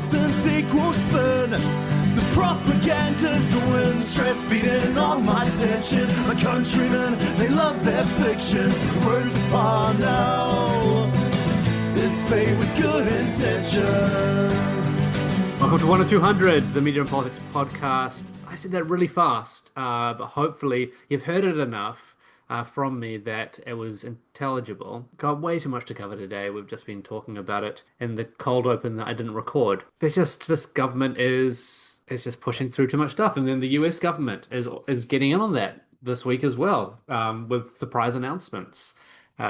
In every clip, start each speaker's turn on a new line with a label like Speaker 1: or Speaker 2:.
Speaker 1: substance equals spin. The propaganda's a win, stress feeding on my tension. My countrymen, they love their fiction. Words upon now, it's made with good intentions.
Speaker 2: Welcome to 1 or 200, the Media and Politics podcast. I said that really fast, but hopefully you've heard it enough from me that it was intelligible. Got way too much to cover today. We've just been talking about it in the cold open that I didn't record. This government is just pushing through too much stuff, and then the US government is getting in on that this week as well, with surprise announcements,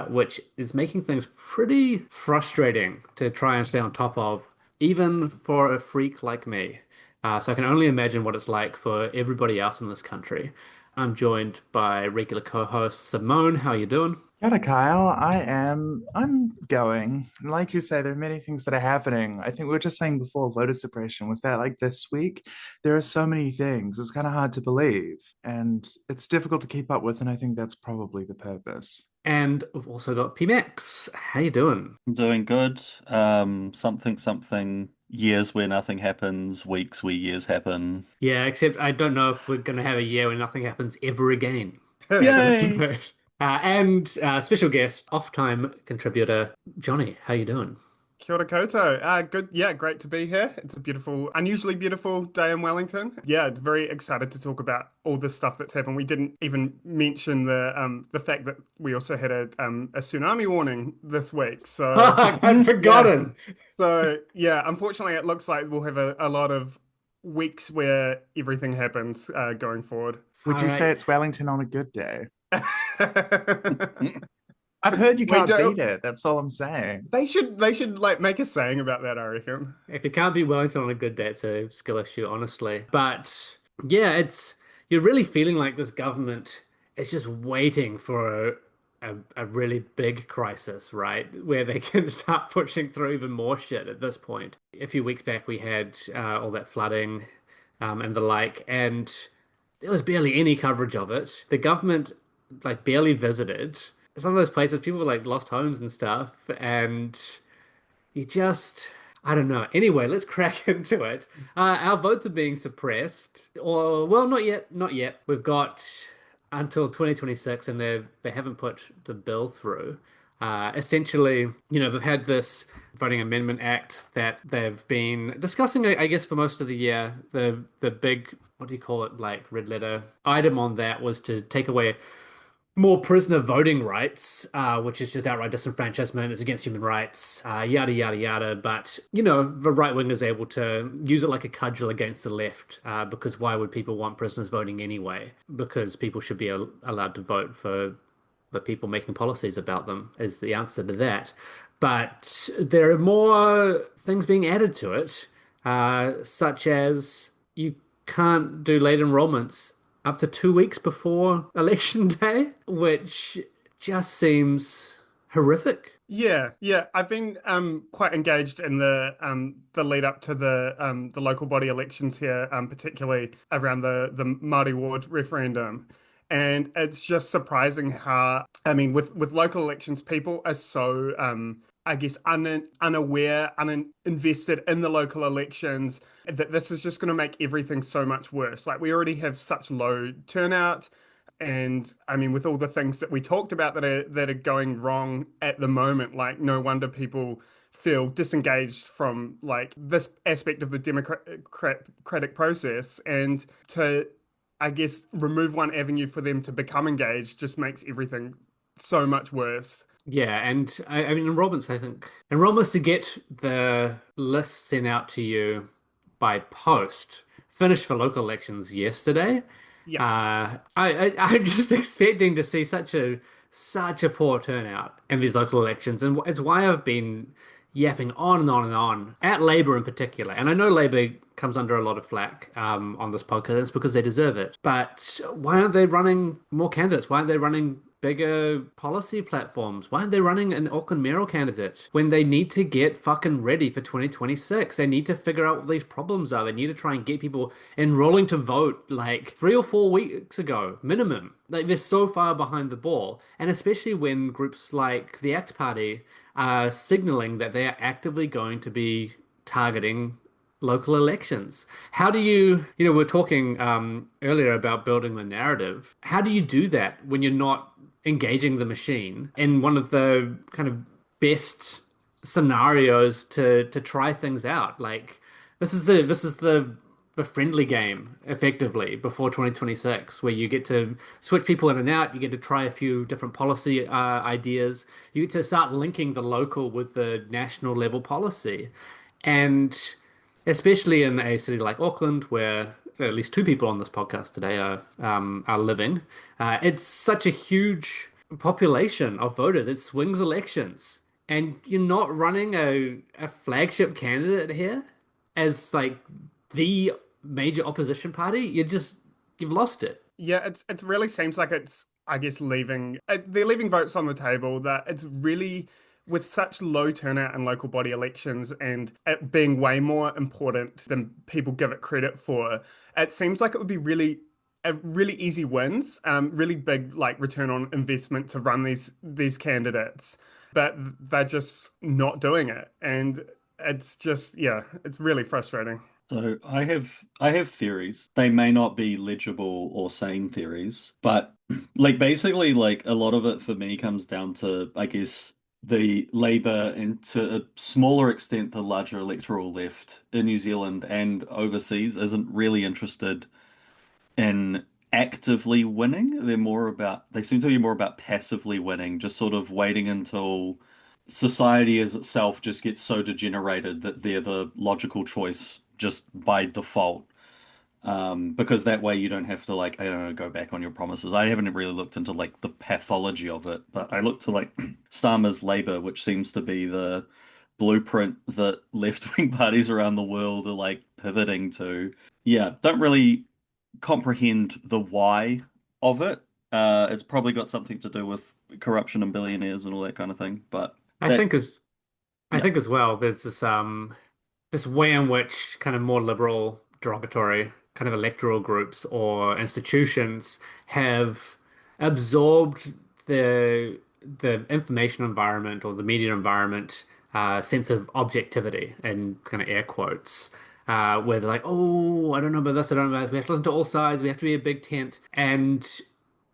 Speaker 2: which is making things pretty frustrating to try and stay on top of, even for a freak like me. So I can only imagine what it's like for everybody else in this country. I'm joined by regular co-host Simone. How are you doing?
Speaker 3: Kia ora, Kyle. I'm going. Like you say, there are many things that are happening. I think we were just saying before, voter suppression. Was that like this week? There are so many things. It's kind of hard to believe. And it's difficult to keep up with, and I think that's probably the purpose.
Speaker 2: And we've also got Pmax. How you doing?
Speaker 4: I'm doing good. Something years where nothing happens, weeks where years happen.
Speaker 2: Yeah, except I don't know if we're going to have a year where nothing happens ever again.
Speaker 4: Yay!
Speaker 2: And special guest, off-time contributor, Johnny. How you doing?
Speaker 5: Kia ora koutou. Good. Yeah, great to be here. It's a unusually beautiful day in Wellington. Yeah, very excited to talk about all this stuff that's happened. We didn't even mention the fact that we also had a tsunami warning this week. So
Speaker 2: I'd forgotten.
Speaker 5: Yeah. So yeah, unfortunately, it looks like we'll have a lot of weeks where everything happens going forward.
Speaker 3: Would you say it's Wellington on a good day? I've heard you can't beat it. That's all I'm saying.
Speaker 5: They should like make a saying about that, I reckon.
Speaker 2: If you can't be Wellington on a good day, it's a skill issue, honestly. But yeah, you're really feeling like this government is just waiting for a really big crisis, right? Where they can start pushing through even more shit at this point. A few weeks back, we had all that flooding and the like, and there was barely any coverage of it. The government like barely visited some of those places. People like lost homes and stuff, and I don't know. Anyway, let's crack into it. Our votes are being suppressed, or well, not yet. We've got until 2026, and they haven't put the bill through. Essentially, they've had this voting amendment act that they've been discussing, I guess, for most of the year. The big, what do you call it, like red letter item on that was to take away more prisoner voting rights, which is just outright disenfranchisement. It's against human rights, yada, yada, yada. But, the right wing is able to use it like a cudgel against the left, because why would people want prisoners voting anyway? Because people should be allowed to vote for the people making policies about them, is the answer to that. But there are more things being added to it, such as you can't do late enrollments up to 2 weeks before election day, which just seems horrific.
Speaker 5: Yeah. I've been quite engaged in the lead up to the local body elections here, particularly around the Māori ward referendum. And it's just surprising how, with local elections, people are so, unaware, uninvested in the local elections, that this is just going to make everything so much worse. Like, we already have such low turnout. And with all the things that we talked about that are going wrong at the moment, like, no wonder people feel disengaged from like this aspect of the democratic process, and to, I guess, remove one avenue for them to become engaged just makes everything so much worse.
Speaker 2: Yeah, and enrollments to get the list sent out to you by post finished for local elections yesterday.
Speaker 5: Yeah.
Speaker 2: I'm just expecting to see such a poor turnout in these local elections, and it's why I've been yapping on and on and on at Labour in particular. And I know Labour comes under a lot of flack on this podcast. It's because they deserve it. But why aren't they running more candidates? Why aren't they running bigger policy platforms? Why aren't they running an Auckland mayoral candidate when they need to get fucking ready for 2026? They need to figure out what these problems are. They need to try and get people enrolling to vote like 3 or 4 weeks ago, minimum. Like, they're so far behind the ball. And especially when groups like the ACT Party are signaling that they are actively going to be targeting local elections. How do you, we're talking earlier about building the narrative. How do you do that when you're not engaging the machine in one of the kind of best scenarios to try things out? Like this is the friendly game effectively before 2026, where you get to switch people in and out, you get to try a few different policy ideas, you get to start linking the local with the national level policy. And especially in a city like Auckland, where at least two people on this podcast today are living, it's such a huge population of voters. It swings elections, and you're not running a flagship candidate here as like the major opposition party. You've lost it.
Speaker 5: Yeah, it really seems like it's, I guess, leaving they're leaving votes on the table, that it's really, with such low turnout in local body elections and it being way more important than people give it credit for, it seems like it would be really easy wins, really big like return on investment to run these candidates, but they're just not doing it, and it's just, yeah, it's really frustrating.
Speaker 4: So I have theories. They may not be legible or sane theories, but like basically like a lot of it for me comes down to, I guess, the Labour and to a smaller extent the larger electoral left in New Zealand and overseas isn't really interested in actively winning. They seem to be more about passively winning, just sort of waiting until society as itself just gets so degenerated that they're the logical choice just by default. Because that way you don't have to like, I don't know, go back on your promises. I haven't really looked into like the pathology of it, but I looked to like Starmer's Labour, which seems to be the blueprint that left-wing parties around the world are like pivoting to. Yeah, don't really comprehend the why of it. It's probably got something to do with corruption and billionaires and all that kind of thing. But
Speaker 2: I
Speaker 4: that,
Speaker 2: think as I
Speaker 4: yeah,
Speaker 2: think as well, there's this way in which kind of more liberal, derogatory kind of electoral groups or institutions have absorbed the information environment or the media environment sense of objectivity in kind of air quotes. Where they're like, oh, I don't know about this, I don't know about this. We have to listen to all sides. We have to be a big tent, and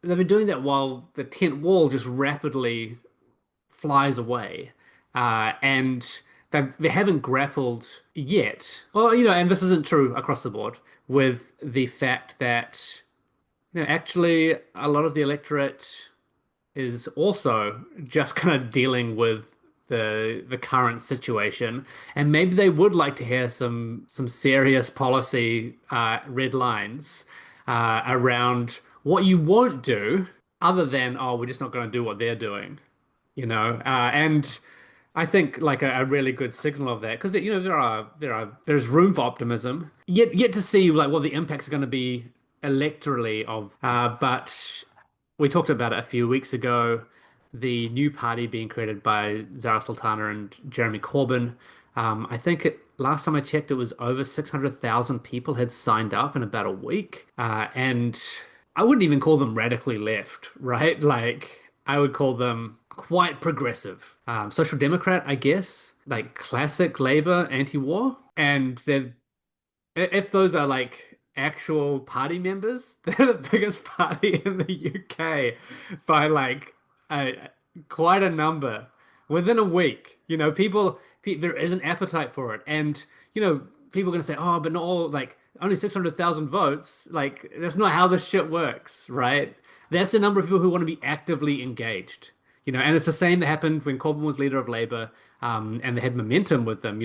Speaker 2: they've been doing that while the tent wall just rapidly flies away. And they haven't grappled yet. Well, and this isn't true across the board, with the fact that, actually a lot of the electorate is also just kind of dealing with the current situation, and maybe they would like to hear some serious policy red lines around what you won't do, other than, oh, we're just not going to do what they're doing, and I think like a really good signal of that, because there's room for optimism, yet to see like what the impacts are going to be electorally of but we talked about it a few weeks ago, the new party being created by Zara Sultana and Jeremy Corbyn. I think last time I checked, it was over 600,000 people had signed up in about a week. And I wouldn't even call them radically left, right? Like, I would call them quite progressive. Social Democrat, I guess, like classic Labour anti-war. And if those are like actual party members, they're the biggest party in the UK by like quite a number within a week. There is an appetite for it, and people are going to say, "Oh, but not all, like only 600,000 votes." Like that's not how this shit works, right? That's the number of people who want to be actively engaged. And it's the same that happened when Corbyn was leader of Labour, and they had momentum with them.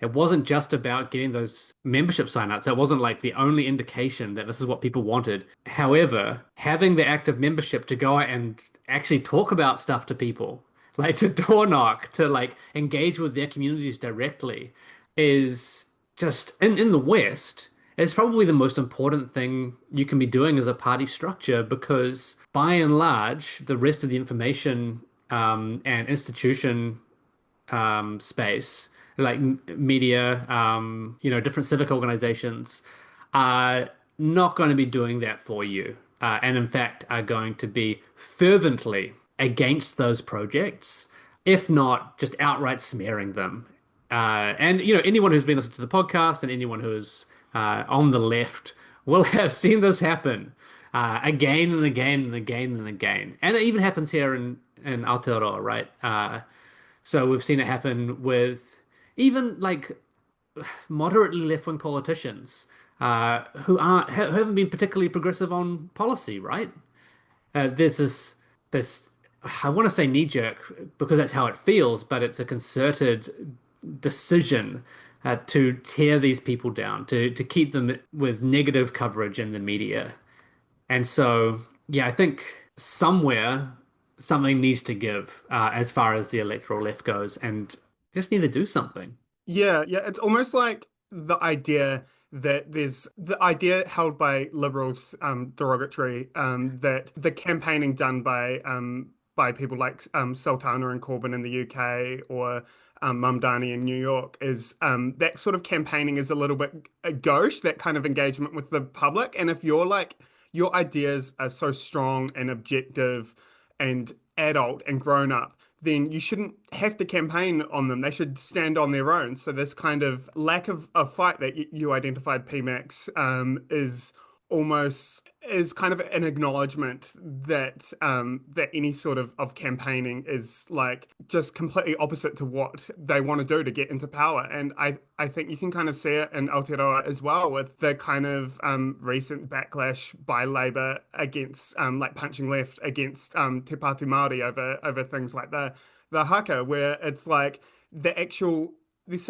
Speaker 2: It wasn't just about getting those membership signups. That wasn't like the only indication that this is what people wanted. However, having the active membership to go out and actually talk about stuff to people, like to door knock, to like engage with their communities directly, is just in the West, it's probably the most important thing you can be doing as a party structure, because by and large, the rest of the information and institution space, like media, different civic organizations, are not going to be doing that for you. And in fact, are going to be fervently against those projects, if not just outright smearing them. And anyone who's been listening to the podcast and anyone who is on the left will have seen this happen again and again and again and again. And it even happens here in Aotearoa, right? So we've seen it happen with even like moderately left-wing politicians who haven't been particularly progressive on policy, right? There's this I want to say knee-jerk because that's how it feels, but it's a concerted decision to tear these people down, to keep them with negative coverage in the media. And so, yeah, I think somewhere something needs to give as far as the electoral left goes, and just need to do something.
Speaker 5: Yeah, yeah, it's almost like the idea that there's the idea held by liberals, derogatory, that the campaigning done by people like Sultana and Corbyn in the UK or Mamdani in New York is that sort of campaigning is a little bit gauche, that kind of engagement with the public. And if you're like your ideas are so strong and objective and adult and grown up, then you shouldn't have to campaign on them. They should stand on their own. So this kind of lack of a fight that you identified, Pmax, is kind of an acknowledgement that that any sort of campaigning is like just completely opposite to what they want to do to get into power. And I think you can kind of see it in Aotearoa as well with the kind of recent backlash by Labour against like punching left against Te Pāti Māori over things like the haka, where it's like the actual this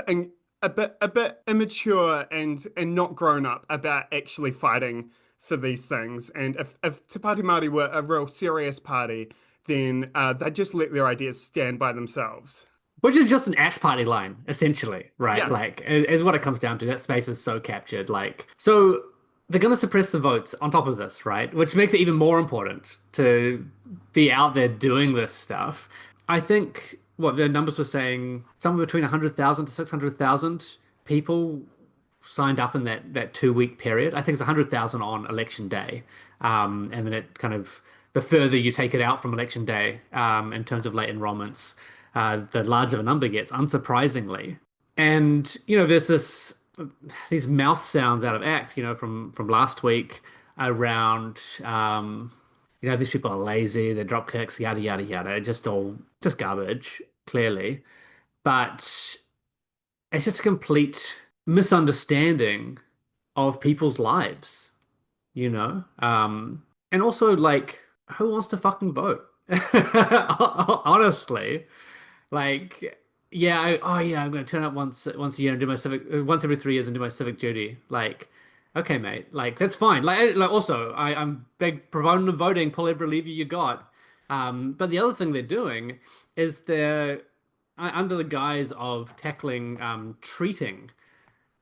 Speaker 5: a bit immature and not grown up about actually fighting for these things. And if Te Pāti Māori were a real serious party, then they'd just let their ideas stand by themselves.
Speaker 2: Which is just an Ash Party line, essentially, right?
Speaker 5: Yeah.
Speaker 2: Like, is what it comes down to. That space is so captured. Like, so they're going to suppress the votes on top of this, right? Which makes it even more important to be out there doing this stuff. I think what the numbers were saying, somewhere between 100,000 to 600,000 people signed up in that 2 week period. I think it's 100,000 on election day. And then it kind of, the further you take it out from election day, in terms of late enrollments, the larger the number gets, unsurprisingly. And, there's these mouth sounds out of act, from last week around, these people are lazy, they're drop kicks, yada, yada, yada, just garbage, clearly. But it's just a complete misunderstanding of people's lives, and also like, who wants to fucking vote? Honestly, like, yeah, I'm going to turn up once a year and do my civic, once every 3 years and do my civic duty. Like, okay, mate, like that's fine. Like also, I'm big proponent of voting. Pull every lever you got. But the other thing they're doing is they're under the guise of tackling treating.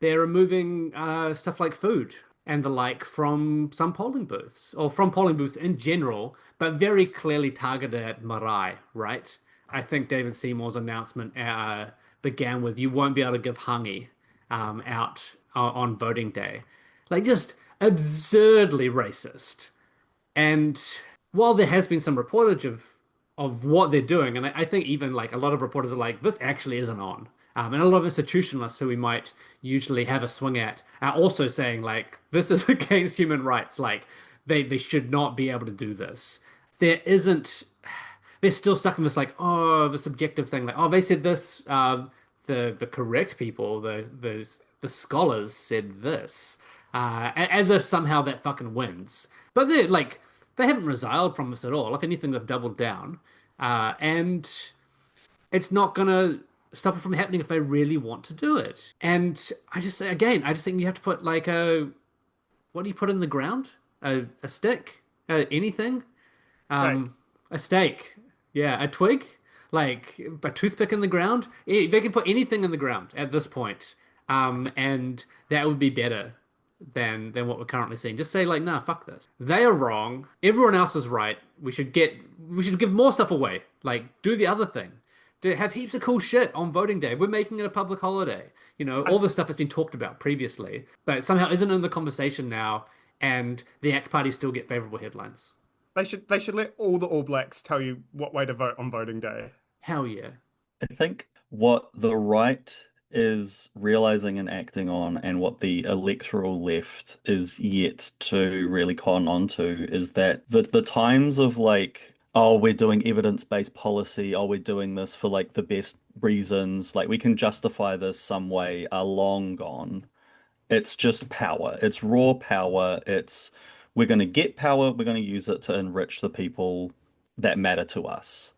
Speaker 2: They're removing stuff like food and the like from some polling booths, or from polling booths in general, but very clearly targeted at marae, right? I think David Seymour's announcement began with, "You won't be able to give hangi out on voting day." Like, just absurdly racist. And while there has been some reportage of what they're doing, and I think even like a lot of reporters are like, this actually isn't on. And a lot of institutionalists who we might usually have a swing at are also saying like, this is against human rights. Like, they should not be able to do this. There isn't. They're still stuck in this like, oh, the subjective thing. Like, oh, they said this. The correct people, the scholars said this, as if somehow that fucking wins. But they haven't resiled from this at all. If anything, they've doubled down, and it's not gonna stop it from happening if they really want to do it. And I just say again, I just think you have to put like what do you put in the ground? A stick? Anything? A stake. Yeah, a twig, like a toothpick in the ground. They can put anything in the ground at this point, and that would be better than what we're currently seeing. Just say like, nah, fuck this. They are wrong. Everyone else is right. We should give more stuff away. Like, do the other thing. To have heaps of cool shit on voting day. We're making it a public holiday. All this stuff has been talked about previously, but somehow isn't in the conversation now, and the ACT Party still get favorable headlines.
Speaker 5: They should let all the All Blacks tell you what way to vote on voting day.
Speaker 2: Hell yeah.
Speaker 4: I think what the right is realizing and acting on, and what the electoral left is yet to really con on to, is that the times of like, oh, we're doing evidence-based policy, oh, we're doing this for like the best reasons, like we can justify this some way, are long gone. It's just power. It's raw power. It's we're going to get power, we're going to use it to enrich the people that matter to us.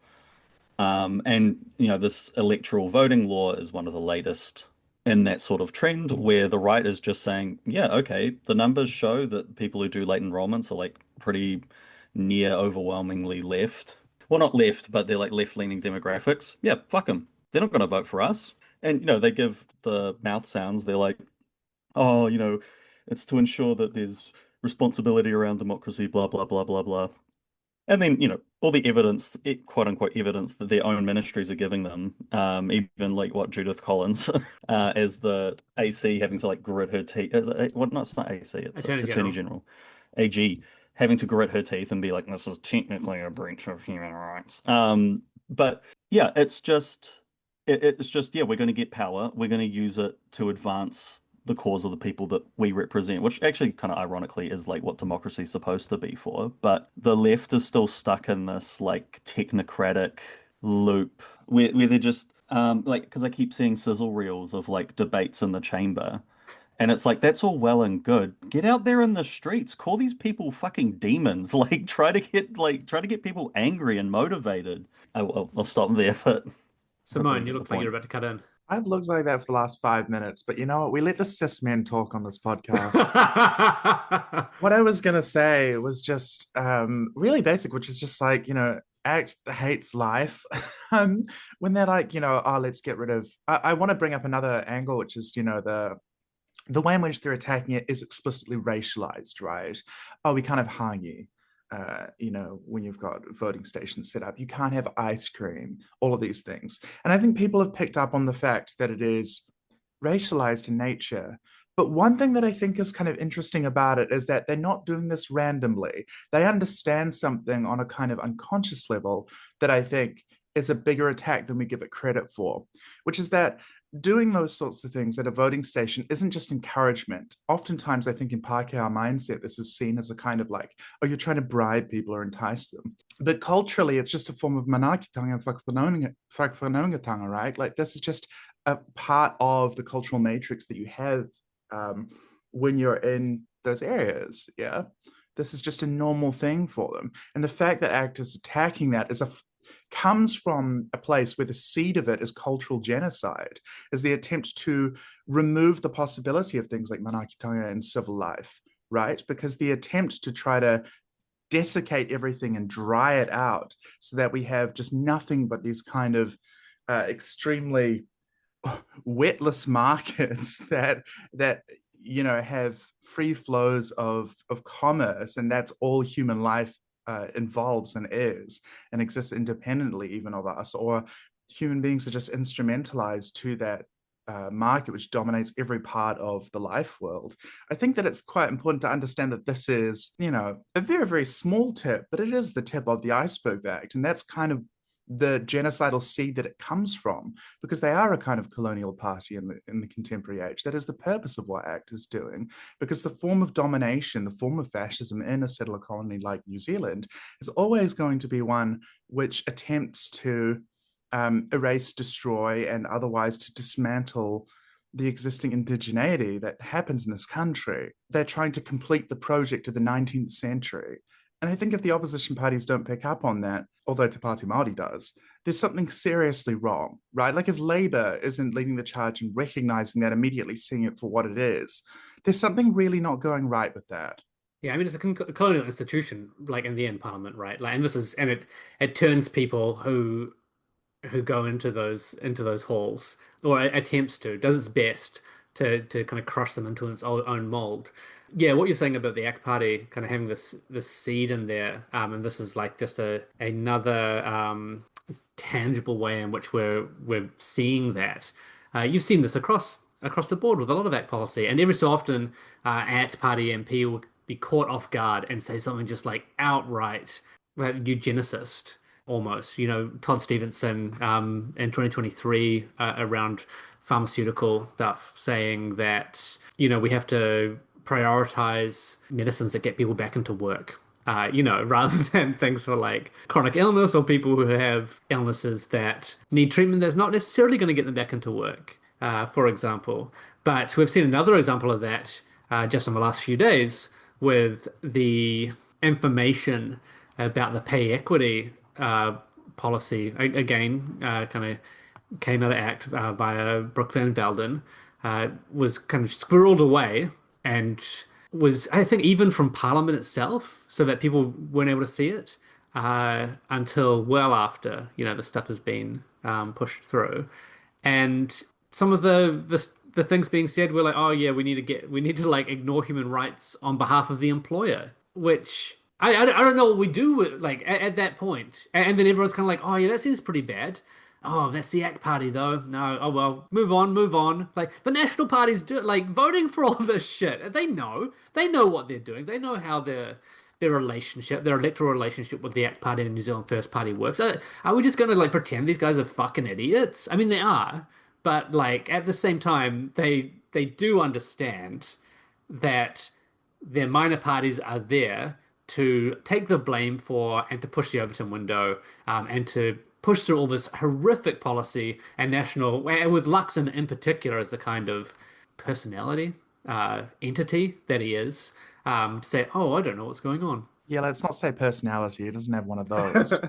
Speaker 4: And this electoral voting law is one of the latest in that sort of trend where the right is just saying, yeah, okay, the numbers show that people who do late enrollments are like pretty near overwhelmingly left. Well, not left, but they're like left-leaning demographics. Yeah, fuck them. They're not going to vote for us. And, they give the mouth sounds. They're like, oh, it's to ensure that there's responsibility around democracy, blah, blah, blah, blah, blah. And then, all the evidence, quote unquote evidence that their own ministries are giving them, even like what Judith Collins, as the AC having to like grit her teeth. What? No, it's not AC, it's Attorney General, AG, having to grit her teeth and be like, this is technically a breach of human rights. But yeah, it's just, yeah, we're going to get power. We're going to use it to advance the cause of the people that we represent, which actually kind of ironically is like what democracy is supposed to be for. But the left is still stuck in this like technocratic loop where they're just like, because I keep seeing sizzle reels of like debates in the chamber. And it's like, that's all well and good. Get out there in the streets, call these people fucking demons. Like try to get people angry and motivated. I'll stop there, but
Speaker 2: Simone, you look like you're about to cut in.
Speaker 3: I've looked like that for the last 5 minutes, but you know what? We let the cis men talk on this podcast. What I was gonna say was just really basic, which is just like, ACT hates life. When they're like, oh, let's get rid of. I want to bring up another angle, which is, the way in which they're attacking it is explicitly racialized, right? Oh, we can't have hangi. When you've got voting stations set up, you can't have ice cream, all of these things. And I think people have picked up on the fact that it is racialized in nature. But one thing that I think is kind of interesting about it is that they're not doing this randomly. They understand something on a kind of unconscious level that I think is a bigger attack than we give it credit for, which is that doing those sorts of things at a voting station isn't just encouragement. Oftentimes, I think in Pākehā mindset, this is seen as a kind of like, oh, you're trying to bribe people or entice them. But culturally, it's just a form of manaakitanga and whakawhanaungatanga, right? Like this is just a part of the cultural matrix that you have when you're in those areas, yeah? This is just a normal thing for them. And the fact that ACT is attacking that comes from a place where the seed of it is cultural genocide, is the attempt to remove the possibility of things like manaakitanga and civil life, right? Because the attempt to try to desiccate everything and dry it out so that we have just nothing but these kind of extremely wetless markets that have free flows of commerce, and that's all human life involves and is and exists independently even of us, or human beings are just instrumentalized to that market which dominates every part of the life world. I think that it's quite important to understand that this is, a very, very small tip, but it is the tip of the iceberg act. And that's kind of the genocidal seed that it comes from, because they are a kind of colonial party in the contemporary age. That is the purpose of what ACT is doing, because the form of domination, the form of fascism in a settler colony like New Zealand is always going to be one which attempts to erase, destroy, and otherwise to dismantle the existing indigeneity that happens in this country. They're trying to complete the project of the 19th century. And I think if the opposition parties don't pick up on that, although Te Pāti Māori does, there's something seriously wrong, right? Like if Labour isn't leading the charge and recognising that, immediately seeing it for what it is, there's something really not going right with that.
Speaker 2: Yeah, I mean, it's a colonial institution, like in the end, Parliament, right? Like, and it turns people who go into those halls, or attempts to, does its best to kind of crush them into its own mold. Yeah, what you're saying about the ACT Party kind of having this seed in there, and this is like just another tangible way in which we're seeing that. You've seen this across the board with a lot of ACT policy, and every so often, ACT Party MP will be caught off guard and say something just like outright eugenicist almost. Todd Stevenson in 2023 around pharmaceutical stuff saying that, we have to prioritize medicines that get people back into work. Rather than things for like chronic illness or people who have illnesses that need treatment that's not necessarily going to get them back into work, for example. But we've seen another example of that just in the last few days with the information about the pay equity policy. Again, kind of came out of ACT via Brooke Van Velden, was kind of squirreled away and was, I think, even from Parliament itself, so that people weren't able to see it until well after, the stuff has been pushed through. And some of the things being said were like, oh yeah, we need to like ignore human rights on behalf of the employer, which I don't know what we do with, like at that point. And then everyone's kind of like, oh yeah, that seems pretty bad. Oh, that's the ACT Party though. No, oh well, move on, move on. Like the national parties do, like voting for all this shit. They know what they're doing. They know how their relationship, their electoral relationship with the ACT Party and the New Zealand First Party works. Are we just going to like pretend these guys are fucking idiots? I mean, they are, but like at the same time, they do understand that their minor parties are there to take the blame for and to push the Overton window and to push through all this horrific policy and national, and with Luxon in particular as the kind of personality, entity that he is, to say, oh, I don't know what's going on.
Speaker 3: Yeah, let's not say personality. He doesn't have one of those.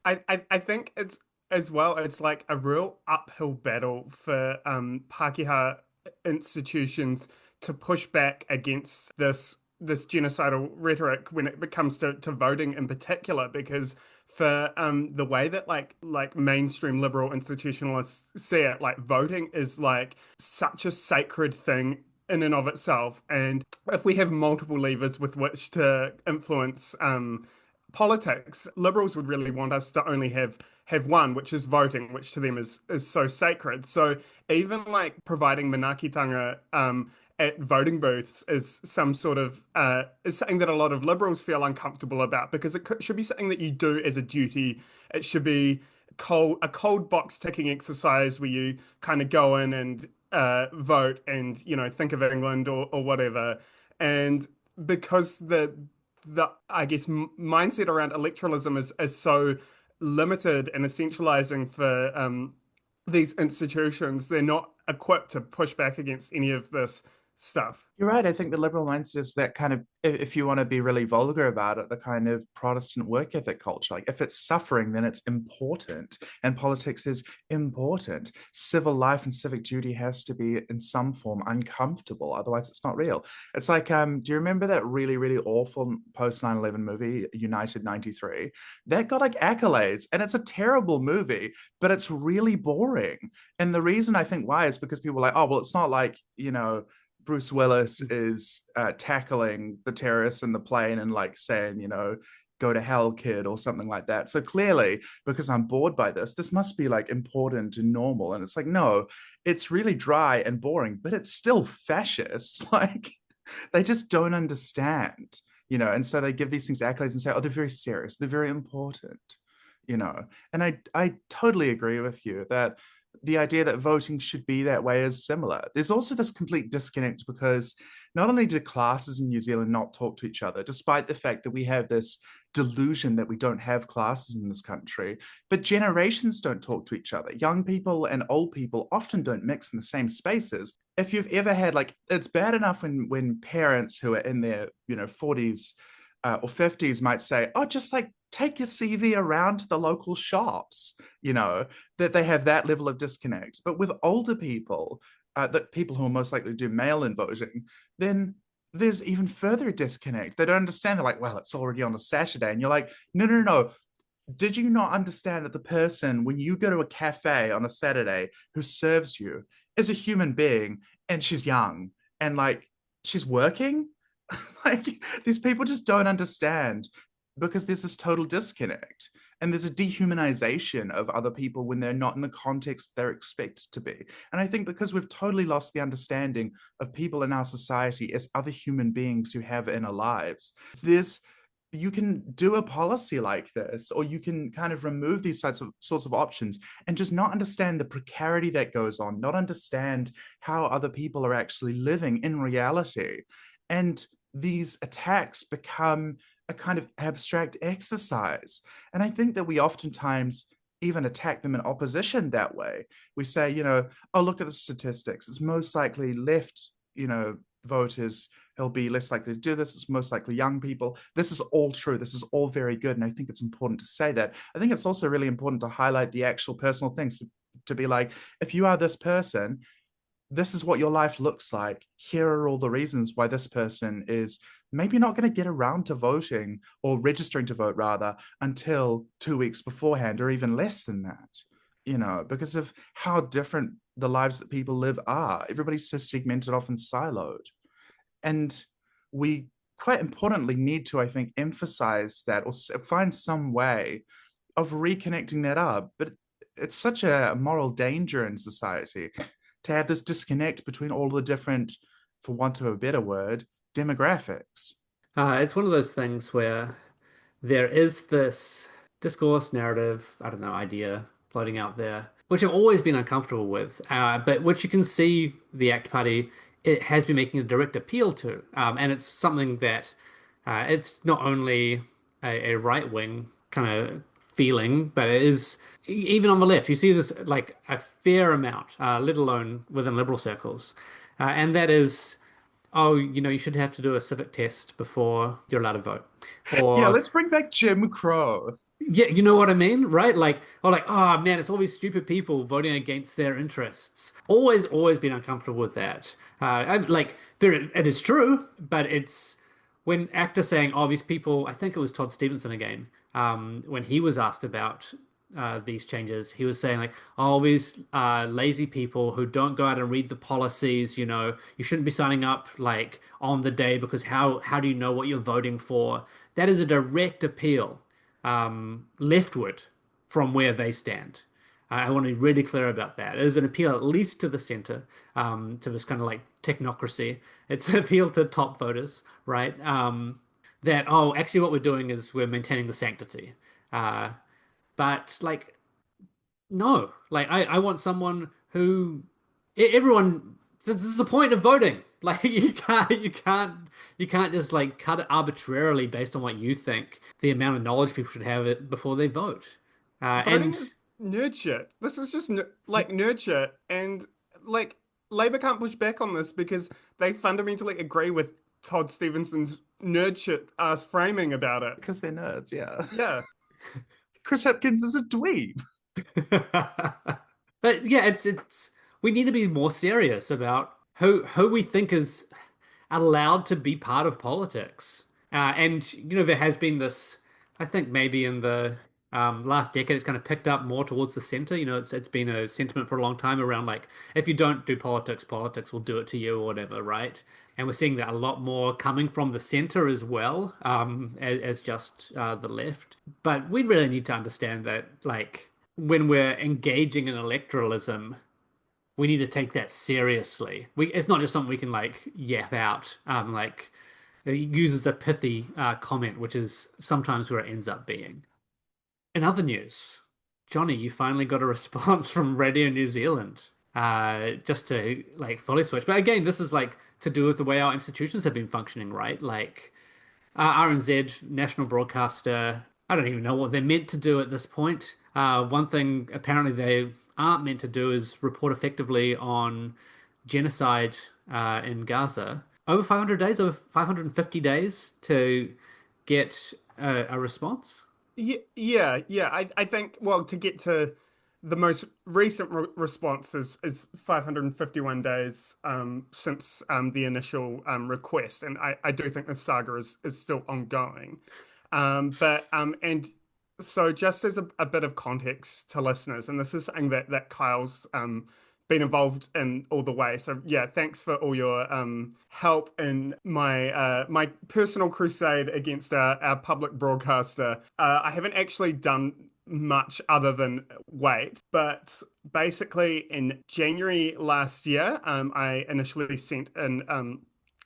Speaker 5: I think it's as well, it's like a real uphill battle for Pākehā institutions to push back against this genocidal rhetoric when it comes to voting in particular, because for the way that like mainstream liberal institutionalists see it, like voting is like such a sacred thing in and of itself, and if we have multiple levers with which to influence politics, liberals would really want us to only have one, which is voting, which to them is so sacred. So even like providing manaakitanga at voting booths is some sort of is something that a lot of liberals feel uncomfortable about, because it should be something that you do as a duty. It should be a cold box ticking exercise where you kind of go in and vote and think of England or whatever. And because the I guess mindset around electoralism is so limited and essentializing for these institutions, they're not equipped to push back against any of this stuff.
Speaker 3: You're right. I think the liberal mindset is that kind of, if you want to be really vulgar about it, the kind of Protestant work ethic culture. Like if it's suffering, then it's important, and politics is important. Civil life and civic duty has to be in some form uncomfortable, otherwise it's not real. It's like, do you remember that really, really awful post 9/11 movie, United 93? That got like accolades, and it's a terrible movie, but it's really boring. And the reason I think why is because people are like, oh, well, it's not like, Bruce Willis is tackling the terrorists in the plane and like saying, go to hell, kid, or something like that. So clearly, because I'm bored by this must be like important and normal. And it's like, no, it's really dry and boring, but it's still fascist. Like they just don't understand, and so they give these things accolades and say, oh, they're very serious, they're very important, And I totally agree with you that the idea that voting should be that way is similar. There's also this complete disconnect because not only do classes in New Zealand not talk to each other, despite the fact that we have this delusion that we don't have classes in this country, but generations don't talk to each other. Young people and old people often don't mix in the same spaces. If you've ever had, like, it's bad enough when parents who are in their, 40s or 50s might say, oh, just like take your CV around to the local shops, that they have that level of disconnect. But with older people, that people who are most likely to do mail-in voting, then there's even further disconnect. They don't understand. They're like, well, it's already on a Saturday. And you're like, no. Did you not understand that the person, when you go to a cafe on a Saturday, who serves you is a human being, and she's young and like she's working? Like these people just don't understand, because there's this total disconnect and there's a dehumanization of other people when they're not in the context they're expected to be. And I think because we've totally lost the understanding of people in our society as other human beings who have inner lives, there's you can do a policy like this, or you can kind of remove these sorts of options and just not understand the precarity that goes on, not understand how other people are actually living in reality. And these attacks become a kind of abstract exercise. And I think that we oftentimes even attack them in opposition that way. We say, oh, look at the statistics. It's most likely left, voters who'll be less likely to do this. It's most likely young people. This is all true. This is all very good. And I think it's important to say that. I think it's also really important to highlight the actual personal things, to be like, if you are this person, this is what your life looks like. Here are all the reasons why this person is maybe not going to get around to voting, or registering to vote rather, until 2 weeks beforehand, or even less than that, because of how different the lives that people live are. Everybody's so segmented off and siloed. And we quite importantly need to, I think, emphasize that, or find some way of reconnecting that up. But it's such a moral danger in society to have this disconnect between all the different, for want of a better word, demographics.
Speaker 2: It's one of those things where there is this discourse, narrative, I don't know, idea floating out there, which I've always been uncomfortable with, but which you can see the ACT Party, it has been making a direct appeal to. And it's something that it's not only a right-wing kind of feeling, but it is even on the left. You see this like a fair amount, let alone within liberal circles. And that is, oh, you should have to do a civic test before you're allowed to vote.
Speaker 3: Yeah,
Speaker 2: Or
Speaker 3: let's bring back Jim Crow.
Speaker 2: yeah, you know what I mean, right? Like, or like, oh man, it's all these stupid people voting against their interests. Always been uncomfortable with that. Like, it is true, but it's when actors saying, oh, these people, I think it was Todd Stevenson again, when he was asked about these changes, he was saying like, oh, these lazy people who don't go out and read the policies, you shouldn't be signing up like on the day because how do you know what you're voting for? That is a direct appeal leftward from where they stand. I want to be really clear about that. It is an appeal at least to the center, to this kind of like technocracy. It's an appeal to top voters, right? That, oh, actually what we're doing is we're maintaining the sanctity. But like, no, like I want someone who everyone. This is the point of voting. Like you can't just like cut it arbitrarily based on what you think the amount of knowledge people should have it before they vote.
Speaker 5: Voting
Speaker 2: And
Speaker 5: is nerd shit. This is just like nerd shit, and like Labour can't push back on this because they fundamentally agree with Todd Stevenson's nerd shit ass framing about it.
Speaker 3: Because they're nerds, yeah.
Speaker 5: Yeah.
Speaker 3: Chris Hipkins is a dweeb.
Speaker 2: but yeah, it's we need to be more serious about who we think is allowed to be part of politics. And there has been this, I think maybe in the last decade, it's kind of picked up more towards the center. It's been a sentiment for a long time around like if you don't do politics, politics will do it to you or whatever, right? And we're seeing that a lot more coming from the center as well, as just the left. But we really need to understand that like when we're engaging in electoralism, we need to take that seriously. It's not just something we can like yap out. Like it uses a pithy comment, which is sometimes where it ends up being. In other news, Johnny, you finally got a response from Radio New Zealand. Just to like fully switch. But again, this is like to do with the way our institutions have been functioning, right? Like RNZ, national broadcaster. I don't even know what they're meant to do at this point. One thing apparently they aren't meant to do is report effectively on genocide in Gaza. Over 500 days, over 550 days to get a response.
Speaker 5: Yeah. I think, well, to get to the most recent response is 551 days since the initial request, and I do think the saga is still ongoing. But and so just as a bit of context to listeners, and this is something that Kyle's been involved in all the way. So yeah, thanks for all your help in my personal crusade against our public broadcaster. I haven't actually done much other than wait, but basically in January last year, I initially sent in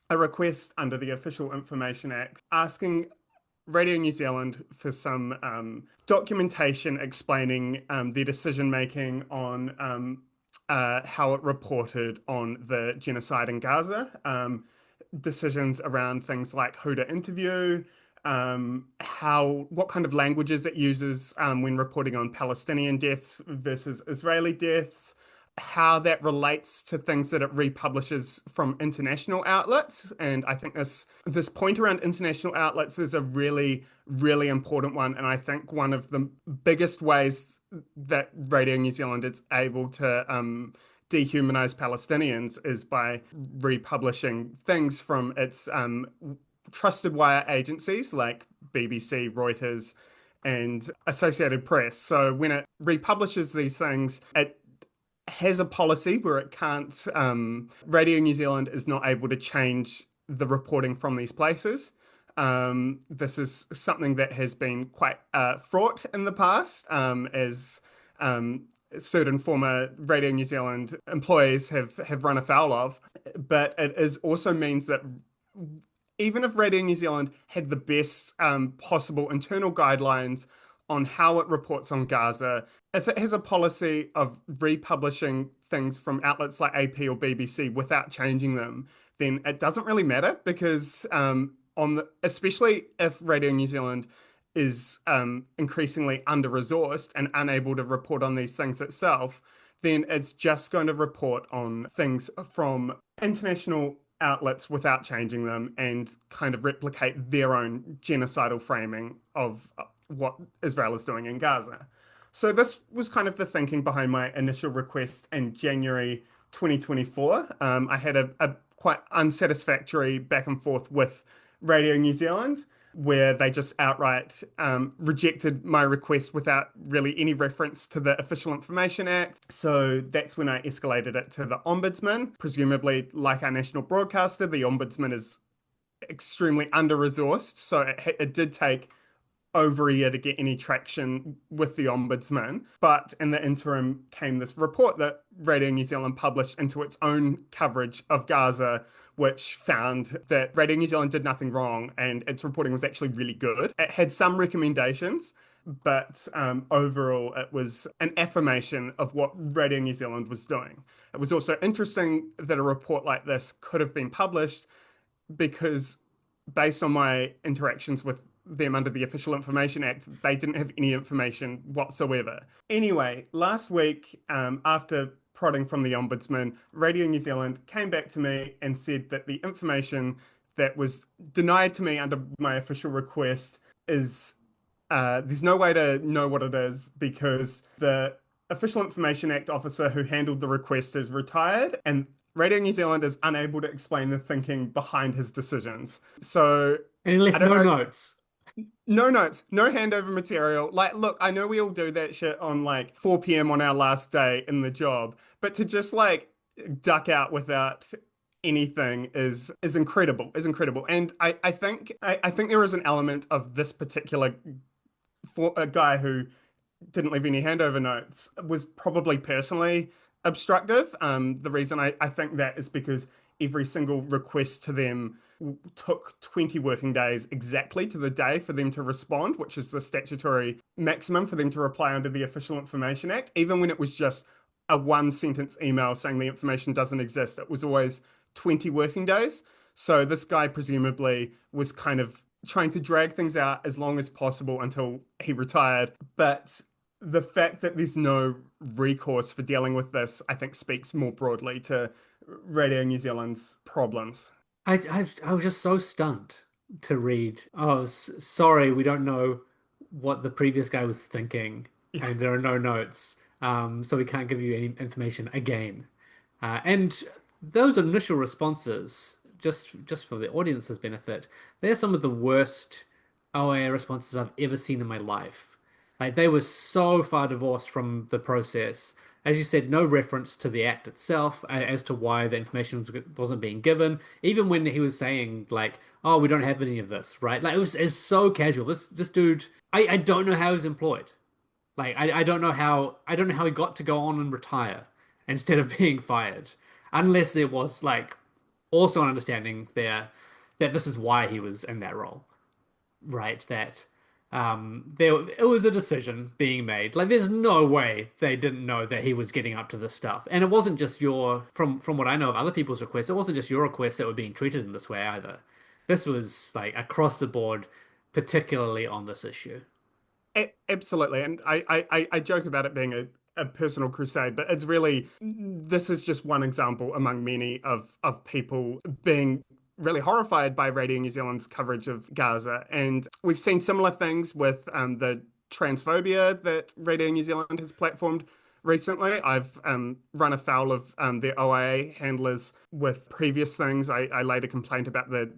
Speaker 5: a request under the Official Information Act asking Radio New Zealand for some documentation explaining their decision making on how it reported on the genocide in Gaza. Decisions around things like who to interview, what kind of languages it uses when reporting on Palestinian deaths versus Israeli deaths, how that relates to things that it republishes from international outlets. And I think this point around international outlets is a really, really important one. And I think one of the biggest ways that Radio New Zealand is able to dehumanize Palestinians is by republishing things from its trusted wire agencies like BBC, Reuters, and Associated Press. So when it republishes these things, it has a policy where it can't, Radio New Zealand is not able to change the reporting from these places. This is something that has been quite fraught in the past, as certain former Radio New Zealand employees have run afoul of. But it is also means that even if Radio New Zealand had the best possible internal guidelines on how it reports on Gaza, if it has a policy of republishing things from outlets like AP or BBC without changing them, then it doesn't really matter because especially if Radio New Zealand is increasingly under-resourced and unable to report on these things itself, then it's just going to report on things from international outlets without changing them and kind of replicate their own genocidal framing of what Israel is doing in Gaza. So this was kind of the thinking behind my initial request in January 2024. I had a quite unsatisfactory back and forth with Radio New Zealand, where they just outright rejected my request without really any reference to the Official Information Act. So that's when I escalated it to the Ombudsman. Presumably, like our national broadcaster, the Ombudsman is extremely under-resourced, so it did take over a year to get any traction with the Ombudsman. But in the interim came this report that Radio New Zealand published into its own coverage of Gaza, which found that Radio New Zealand did nothing wrong and its reporting was actually really good. It had some recommendations, but overall it was an affirmation of what Radio New Zealand was doing. It was also interesting that a report like this could have been published because based on my interactions with them under the Official Information Act, they didn't have any information whatsoever. Anyway, last week, after prodding from the Ombudsman, Radio New Zealand came back to me and said that the information that was denied to me under my official request is there's no way to know what it is because the Official Information Act officer who handled the request is retired and Radio New Zealand is unable to explain the thinking behind his decisions. So
Speaker 2: And he left no notes.
Speaker 5: No notes, no handover material. Like, look, I know we all do that shit on like 4 p.m. on our last day in the job, but to just like duck out without anything is incredible, And I think there is an element of this particular for a guy who didn't leave any handover notes was probably personally obstructive. The reason I think that is because every single request to them took 20 working days exactly to the day for them to respond, which is the statutory maximum for them to reply under the Official Information Act. Even when it was just a one-sentence email saying the information doesn't exist, it was always 20 working days. So this guy presumably was kind of trying to drag things out as long as possible until he retired. But the fact that there's no recourse for dealing with this, I think, speaks more broadly to Radio New Zealand's problems.
Speaker 2: I was just so stunned to read, oh, sorry, we don't know what the previous guy was thinking, and there are no notes, so we can't give you any information again. And those initial responses, just for the audience's benefit, they're some of the worst OIA responses I've ever seen in my life. Like, they were so far divorced from the process. As you said, no reference to the act itself as to why the information wasn't being given. Even when he was saying, like, oh, we don't have any of this, right? Like, it's so casual. This dude, I don't know how he's employed. Like, I don't know how he got to go on and retire instead of being fired. Unless there was, like, also an understanding there that this is why he was in that role. right, that it was a decision being made. Like, there's no way they didn't know that he was getting up to this stuff. And it wasn't just from what I know of other people's requests, it wasn't just your requests that were being treated in this way either. This was like across the board, particularly on this issue.
Speaker 5: Absolutely. And I joke about it being a personal crusade, but it's really, this is just one example among many of people being really horrified by Radio New Zealand's coverage of Gaza. And we've seen similar things with the transphobia that Radio New Zealand has platformed recently. I've run afoul of their OIA handlers with previous things. I laid a complaint about the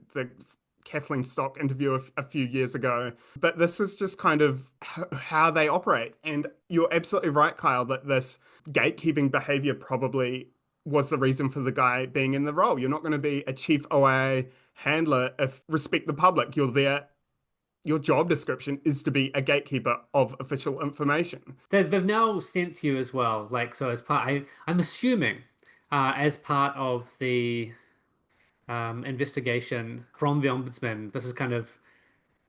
Speaker 5: Kathleen Stock interview a few years ago. But this is just kind of how they operate. And you're absolutely right, Kyle, that this gatekeeping behavior probably was the reason for the guy being in the role. You're not going to be a chief OIA handler if respect the public. You're there. Your job description is to be a gatekeeper of official information.
Speaker 2: They've now sent you as well. Like, so as part, I'm assuming, as part of the investigation from the ombudsman, this is kind of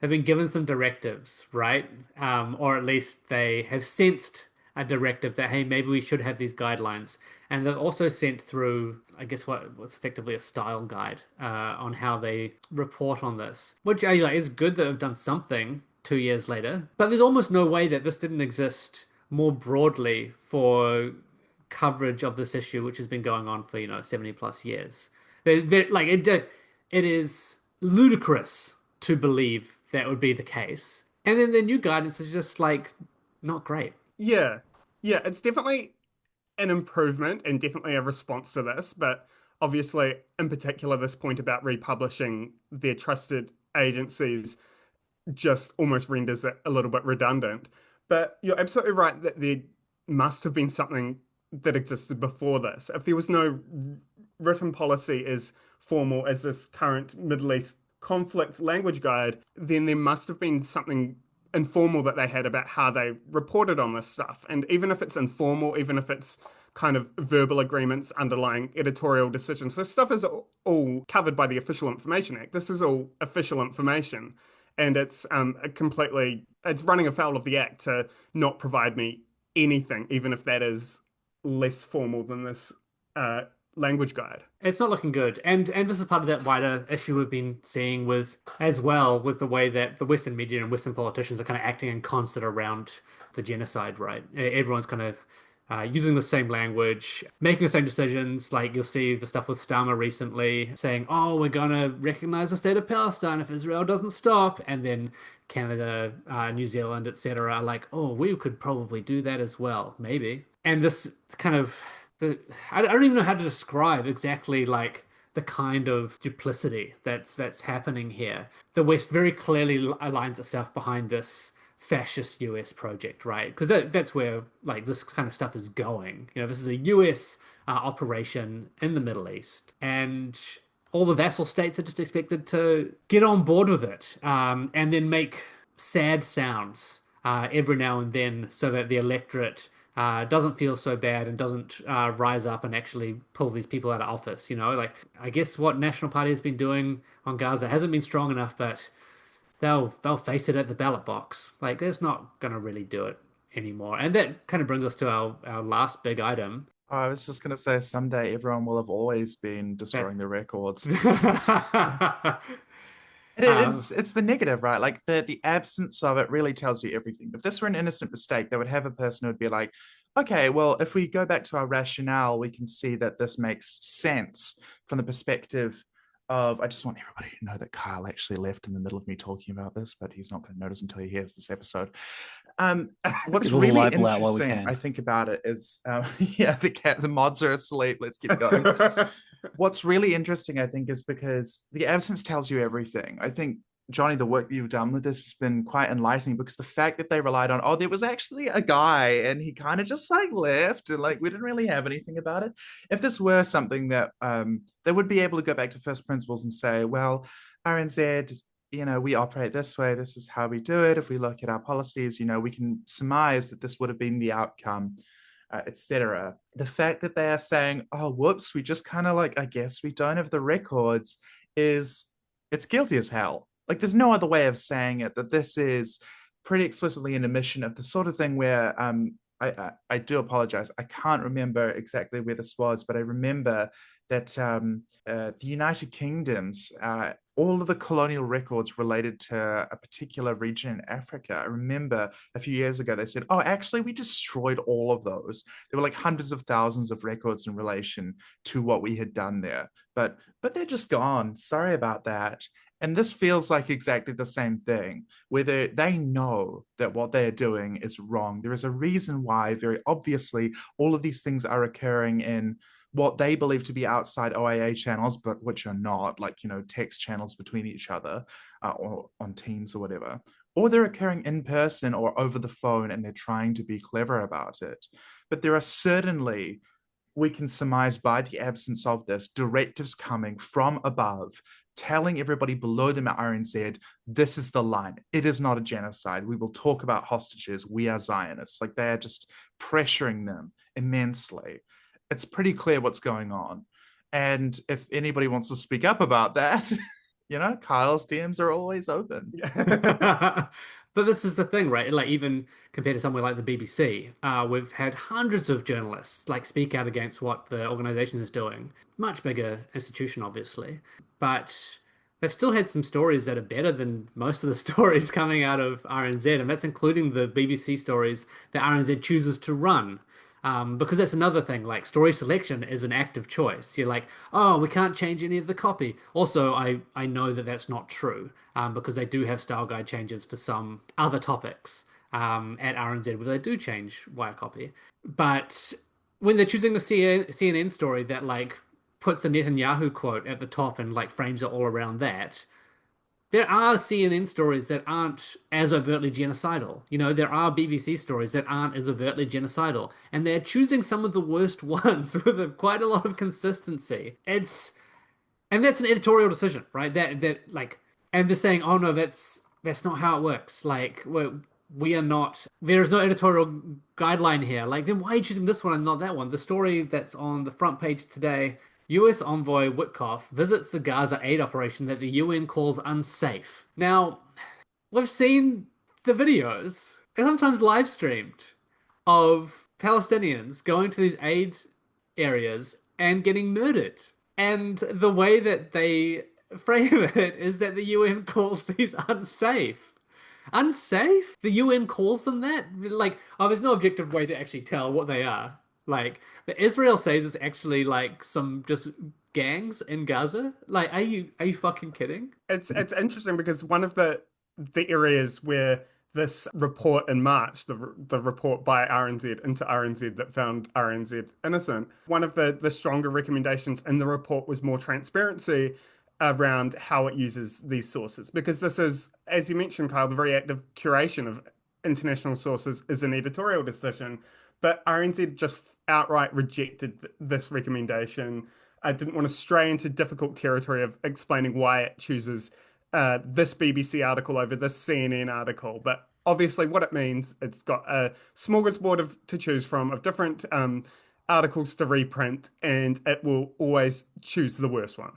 Speaker 2: have been given some directives, right? Or at least they have sensed a directive that, hey, maybe we should have these guidelines. And they've also sent through, I guess, what's effectively a style guide on how they report on this, which is good that they've done something 2 years later. But there's almost no way that this didn't exist more broadly for coverage of this issue, which has been going on for 70 plus years. Like it is ludicrous to believe that would be the case. And then the new guidance is just like not great.
Speaker 5: Yeah. Yeah, it's definitely an improvement and definitely a response to this, but obviously, in particular, this point about republishing their trusted agencies just almost renders it a little bit redundant. But you're absolutely right that there must have been something that existed before this. If there was no written policy as formal as this current Middle East conflict language guide, then there must have been something informal that they had about how they reported on this stuff. And even if it's informal, even if it's kind of verbal agreements underlying editorial decisions, this stuff is all covered by the Official Information Act. This is all official information. And it's it's running afoul of the act to not provide me anything, even if that is less formal than this language guide.
Speaker 2: It's not looking good. And this is part of that wider issue we've been seeing with the way that the Western media and Western politicians are kind of acting in concert around the genocide, right? Everyone's kind of using the same language, making the same decisions. Like you'll see the stuff with Starmer recently saying, oh, we're going to recognize the state of Palestine if Israel doesn't stop. And then Canada, New Zealand, etc. are like, oh, we could probably do that as well, maybe. And this kind of, I don't even know how to describe exactly like the kind of duplicity that's happening here. The West very clearly aligns itself behind this fascist US project, right? Because that's where like this kind of stuff is going. This is a US operation in the Middle East, and all the vassal states are just expected to get on board with it, and then make sad sounds every now and then, so that the electorate doesn't feel so bad and doesn't rise up and actually pull these people out of office. Like I guess what National Party has been doing on Gaza hasn't been strong enough, but they'll face it at the ballot box. Like it's not gonna really do it anymore. And that kind of brings us to our last big item.
Speaker 3: I was just going to say someday everyone will have always been destroying the records. It's the negative, right? Like the absence of it really tells you everything. If this were an innocent mistake, they would have a person who would be like, okay, well, if we go back to our rationale, we can see that this makes sense from the perspective of, I just want everybody to know that Kyle actually left in the middle of me talking about this, but he's not going to notice until he hears this episode. What's really interesting, I think, about it is, the mods are asleep. Let's keep going. What's really interesting, I think, is because the absence tells you everything. I think, Johnny, the work that you've done with this has been quite enlightening, because the fact that they relied on, there was actually a guy and he kind of just like left and like we didn't really have anything about it. If this were something that they would be able to go back to first principles and say, well, RNZ, we operate this way, this is how we do it. If we look at our policies, we can surmise that this would have been the outcome, etc. The fact that they are saying, oh, whoops, we just kind of like, I guess we don't have the records, it's guilty as hell. like there's no other way of saying it, that this is pretty explicitly an admission of the sort of thing where I do apologize. I can't remember exactly where this was, but I remember that the United Kingdom's all of the colonial records related to a particular region in Africa. I remember a few years ago they said, "Oh, actually, we destroyed all of those." There were like hundreds of thousands of records in relation to what we had done there, but they're just gone. Sorry about that. And this feels like exactly the same thing, where they know that what they're doing is wrong. There is a reason why, very obviously, all of these things are occurring in what they believe to be outside OIA channels, but which are not, like, text channels between each other or on Teams or whatever. Or they're occurring in person or over the phone, and they're trying to be clever about it. But there are certainly, we can surmise by the absence of this, directives coming from above telling everybody below them at RNZ, this is the line. It is not a genocide. We will talk about hostages. We are Zionists. Like, they are just pressuring them immensely. It's pretty clear what's going on. And if anybody wants to speak up about that, Kyle's DMs are always open.
Speaker 2: But this is the thing, right? Like, even compared to somewhere like the BBC, we've had hundreds of journalists like speak out against what the organization is doing. Much bigger institution, obviously, but they've still had some stories that are better than most of the stories coming out of RNZ, and that's including the BBC stories that RNZ chooses to run. Because that's another thing, like story selection is an active choice. You're like, oh, we can't change any of the copy. Also, I know that that's not true, because they do have style guide changes for some other topics at RNZ where they do change wire copy. But when they're choosing the CNN story that like puts a Netanyahu quote at the top and like frames it all around that, there are CNN stories that aren't as overtly genocidal. There are BBC stories that aren't as overtly genocidal, and they're choosing some of the worst ones with quite a lot of consistency. And that's an editorial decision, right? That like, and they're saying, oh no, that's not how it works. Like, we are not. There is no editorial guideline here. Like, then why are you choosing this one and not that one? The story that's on the front page today. U.S. envoy Witkoff visits the Gaza aid operation that the UN calls unsafe. Now, we've seen the videos, and sometimes live streamed, of Palestinians going to these aid areas and getting murdered. And the way that they frame it is that the UN calls these unsafe. Unsafe? The UN calls them that? Like, there's no objective way to actually tell what they are. Like, Israel says it's actually like some just gangs in Gaza. Like, are you fucking kidding?
Speaker 5: It's interesting because one of the areas where this report in March, the report by RNZ into RNZ that found RNZ innocent, one of the stronger recommendations in the report was more transparency around how it uses these sources. Because this is, as you mentioned, Kyle, the very active curation of international sources is an editorial decision. But RNZ just outright rejected this recommendation. I didn't want to stray into difficult territory of explaining why it chooses this BBC article over this CNN article. But obviously what it means, it's got a smorgasbord to choose from of different articles to reprint, and it will always choose the worst one.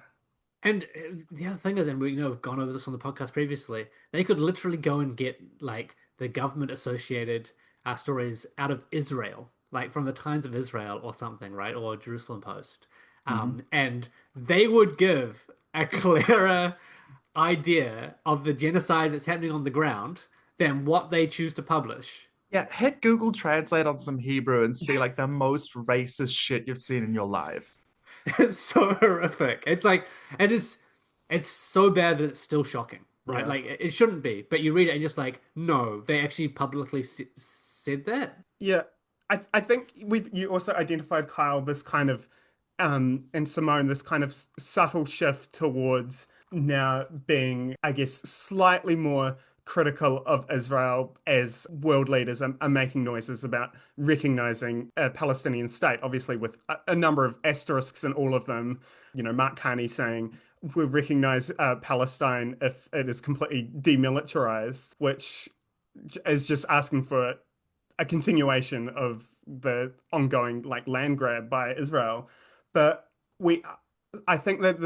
Speaker 2: And the other thing is, and we've gone over this on the podcast previously, they could literally go and get like the government associated stories out of Israel, like from the Times of Israel or something, right? Or Jerusalem Post. And they would give a clearer idea of the genocide that's happening on the ground than what they choose to publish.
Speaker 3: Yeah, hit Google Translate on some Hebrew and see like the most racist shit you've seen in your life.
Speaker 2: It's so horrific. It's like, it's so bad that it's still shocking, right?
Speaker 3: Yeah.
Speaker 2: Like, it shouldn't be, but you read it and you're just like, no, they actually publicly said that.
Speaker 5: Yeah, I think you also identified, Kyle, this kind of and Simone, this kind of subtle shift towards now being, I guess, slightly more critical of Israel as world leaders are making noises about recognizing a Palestinian state, obviously with a number of asterisks in all of them. Mark Carney saying we'll recognize Palestine if it is completely demilitarized, which is just asking for a continuation of the ongoing like land grab by Israel. But I think that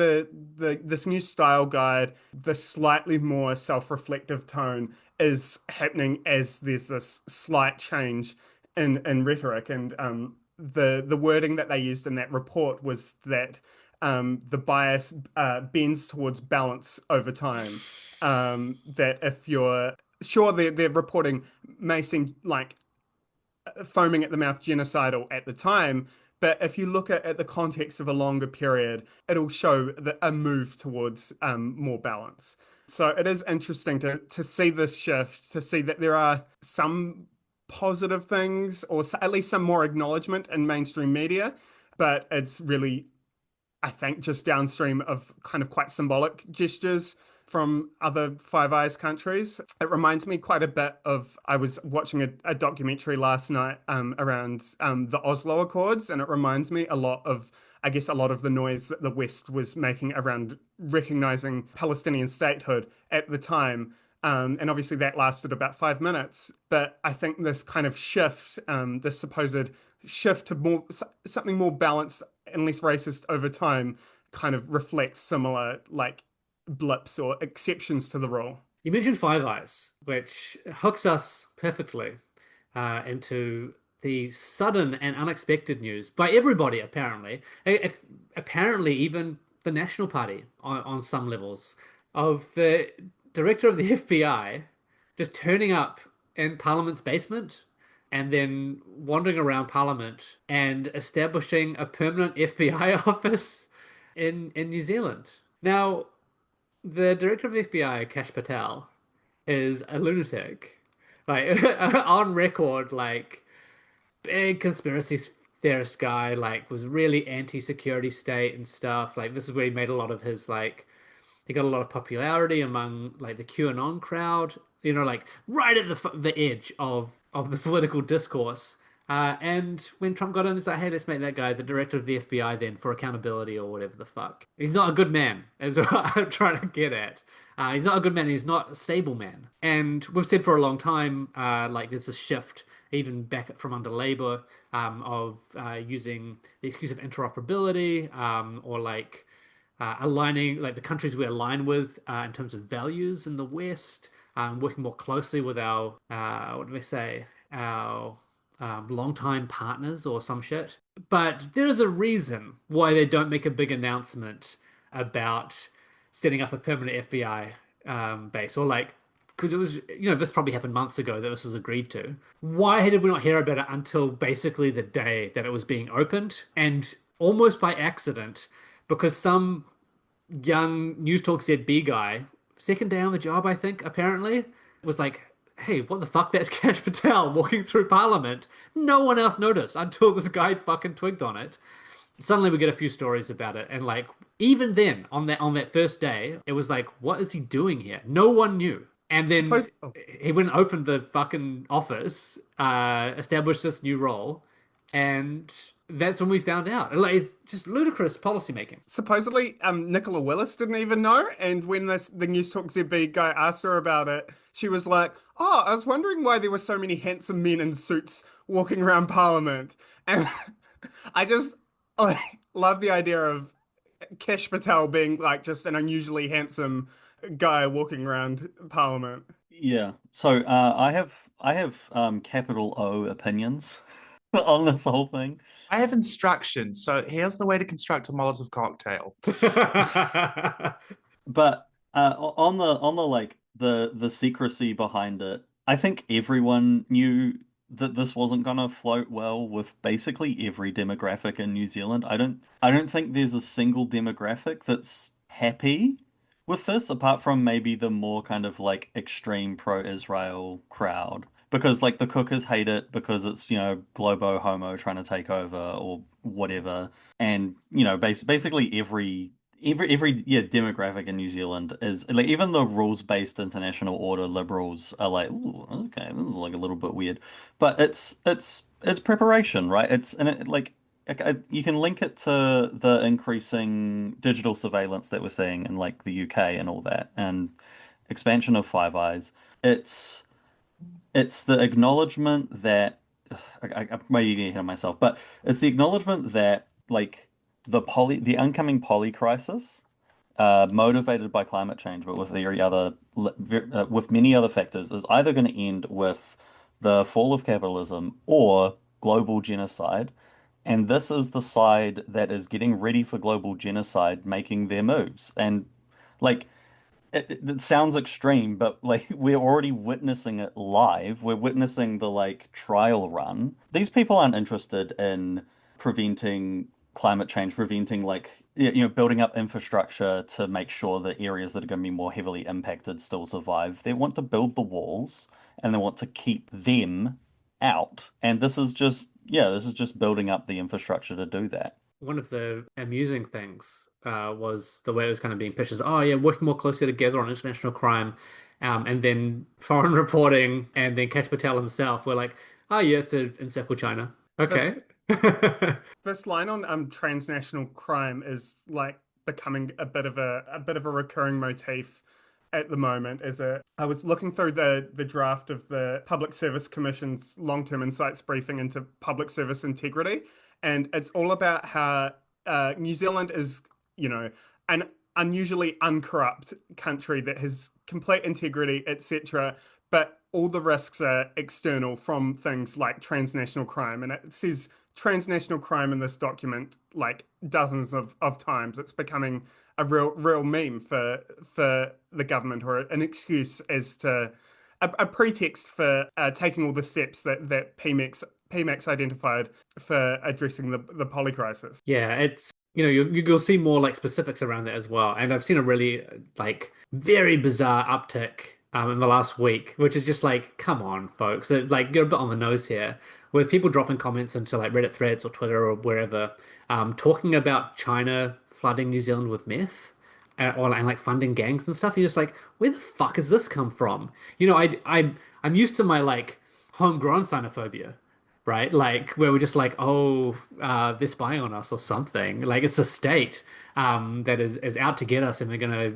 Speaker 5: this new style guide, the slightly more self-reflective tone is happening as there's this slight change in rhetoric. And the wording that they used in that report was that the bias bends towards balance over time. That if you're sure their reporting may seem like foaming at the mouth genocidal at the time. But if you look at the context of a longer period, it'll show a move towards more balance. So it is interesting to see this shift, to see that there are some positive things, or at least some more acknowledgement in mainstream media. But it's really, I think, just downstream of kind of quite symbolic gestures from other Five Eyes countries. It reminds me quite a bit of, I was watching a documentary last night around the Oslo Accords, and it reminds me a lot of, I guess, a lot of the noise that the West was making around recognizing Palestinian statehood at the time. And obviously that lasted about 5 minutes. But I think this kind of shift, this supposed shift to more something more balanced and less racist over time, kind of reflects similar like blips or exceptions to the rule.
Speaker 2: You mentioned Five Eyes, which hooks us perfectly into the sudden and unexpected news by everybody, apparently. Apparently, even the National Party on some levels, of the director of the FBI just turning up in Parliament's basement and then wandering around Parliament and establishing a permanent FBI office in New Zealand. Now, the director of the FBI, Kash Patel, is a lunatic. Like on record, like big conspiracy theorist guy, like was really anti-security state and stuff. Like this is where he made a lot of his like he got a lot of popularity among like the QAnon crowd, like right at the edge of the political discourse. And when Trump got in, it's like, hey, let's make that guy the director of the FBI then for accountability or whatever the fuck. He's not a good man, is what I'm trying to get at. He's not a good man. He's not a stable man. And we've said for a long time, like there's a shift, even back from under Labour, of using the excuse of interoperability, or like aligning, like the countries we align with in terms of values in the West, working more closely with our, what do we say, our longtime partners or some shit. But there is a reason why they don't make a big announcement about setting up a permanent FBI base, or like, because it was, this probably happened months ago that this was agreed to. Why did we not hear about it until basically the day that it was being opened? And almost by accident, because some young News Talk ZB guy, second day on the job, I think, apparently, was like, hey, what the fuck? That's Kash Patel walking through Parliament. No one else noticed until this guy fucking twigged on it. Suddenly we get a few stories about it, and like even then on that first day, it was like, what is he doing here? No one knew. And then he went and opened the fucking office, established this new role, and that's when we found out. Like, it's just ludicrous policymaking.
Speaker 5: Supposedly, Nicola Willis didn't even know, and when the News Talk ZB guy asked her about it, she was like, "Oh, I was wondering why there were so many handsome men in suits walking around Parliament." And I just like love the idea of Kash Patel being like just an unusually handsome guy walking around Parliament.
Speaker 4: Yeah. So I have capital O opinions on this whole thing.
Speaker 3: I have instructions. So here's the way to construct a Molotov cocktail.
Speaker 4: But on the like the secrecy behind it, I think everyone knew that this wasn't gonna float well with basically every demographic in New Zealand. I don't think there's a single demographic that's happy with this, apart from maybe the more kind of like extreme pro-Israel crowd. Because like the cookers hate it because it's, globo homo trying to take over or whatever. And, basically every demographic in New Zealand is like, even the rules-based international order liberals are like, ooh, okay, this is like a little bit weird. But it's preparation, right? You can link it to the increasing digital surveillance that we're seeing in like the UK and all that, and expansion of Five Eyes. It's the acknowledgement that I might be getting ahead of myself, but it's the acknowledgement that like the oncoming poly crisis, motivated by climate change, but with with many other factors, is either going to end with the fall of capitalism or global genocide. And this is the side that is getting ready for global genocide, making their moves. And like it sounds extreme, but like we're already witnessing it live. We're witnessing the like trial run. These people aren't interested in preventing climate change, preventing like building up infrastructure to make sure that areas that are going to be more heavily impacted still survive. They want to build the walls and they want to keep them out. And this is just building up the infrastructure to do that.
Speaker 2: One of the amusing things was the way it was kind of being pitched as, oh yeah, working more closely together on international crime, and then foreign reporting, and then Kash Patel himself were like, oh yeah, to encircle China. Okay.
Speaker 5: This line on transnational crime is like becoming a bit of a recurring motif at the moment. I was looking through the draft of the Public Service Commission's long-term insights briefing into public service integrity, and it's all about how New Zealand is, an unusually uncorrupt country that has complete integrity, etc. But all the risks are external from things like transnational crime. And it says transnational crime in this document like dozens of times. It's becoming a real meme for the government, or an excuse as to a pretext for taking all the steps that Pmax identified for addressing the poly crisis.
Speaker 2: Yeah, it's you'll see more like specifics around that as well. And I've seen a really like very bizarre uptick in the last week, which is just like, come on, folks. Like you're a bit on the nose here with people dropping comments into like Reddit threads or Twitter or wherever, talking about China flooding New Zealand with meth. And like funding gangs and stuff. You're just like, where the fuck has this come from? I'm used to my like homegrown xenophobia, right? Like where we're just like, oh, they're spying on us or something. Like it's a state that is out to get us, and they're gonna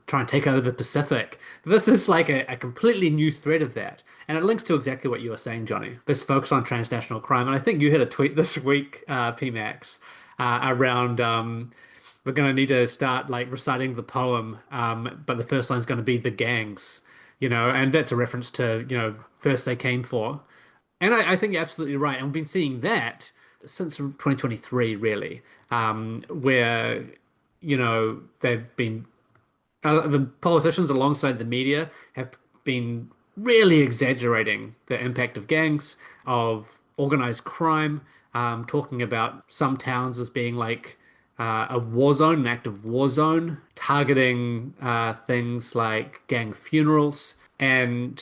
Speaker 2: try and take over the Pacific. This is like a completely new thread of that, and it links to exactly what you were saying, Johnny. This focus on transnational crime, and I think you had a tweet this week, Pmax, around. We're going to need to start like reciting the poem, but the first line is going to be the gangs, and that's a reference to, first they came for. And I think you're absolutely right. And we've been seeing that since 2023, really, where, they've been, the politicians alongside the media have been really exaggerating the impact of gangs, of organized crime, talking about some towns as being like, a war zone, an active war zone, targeting things like gang funerals. And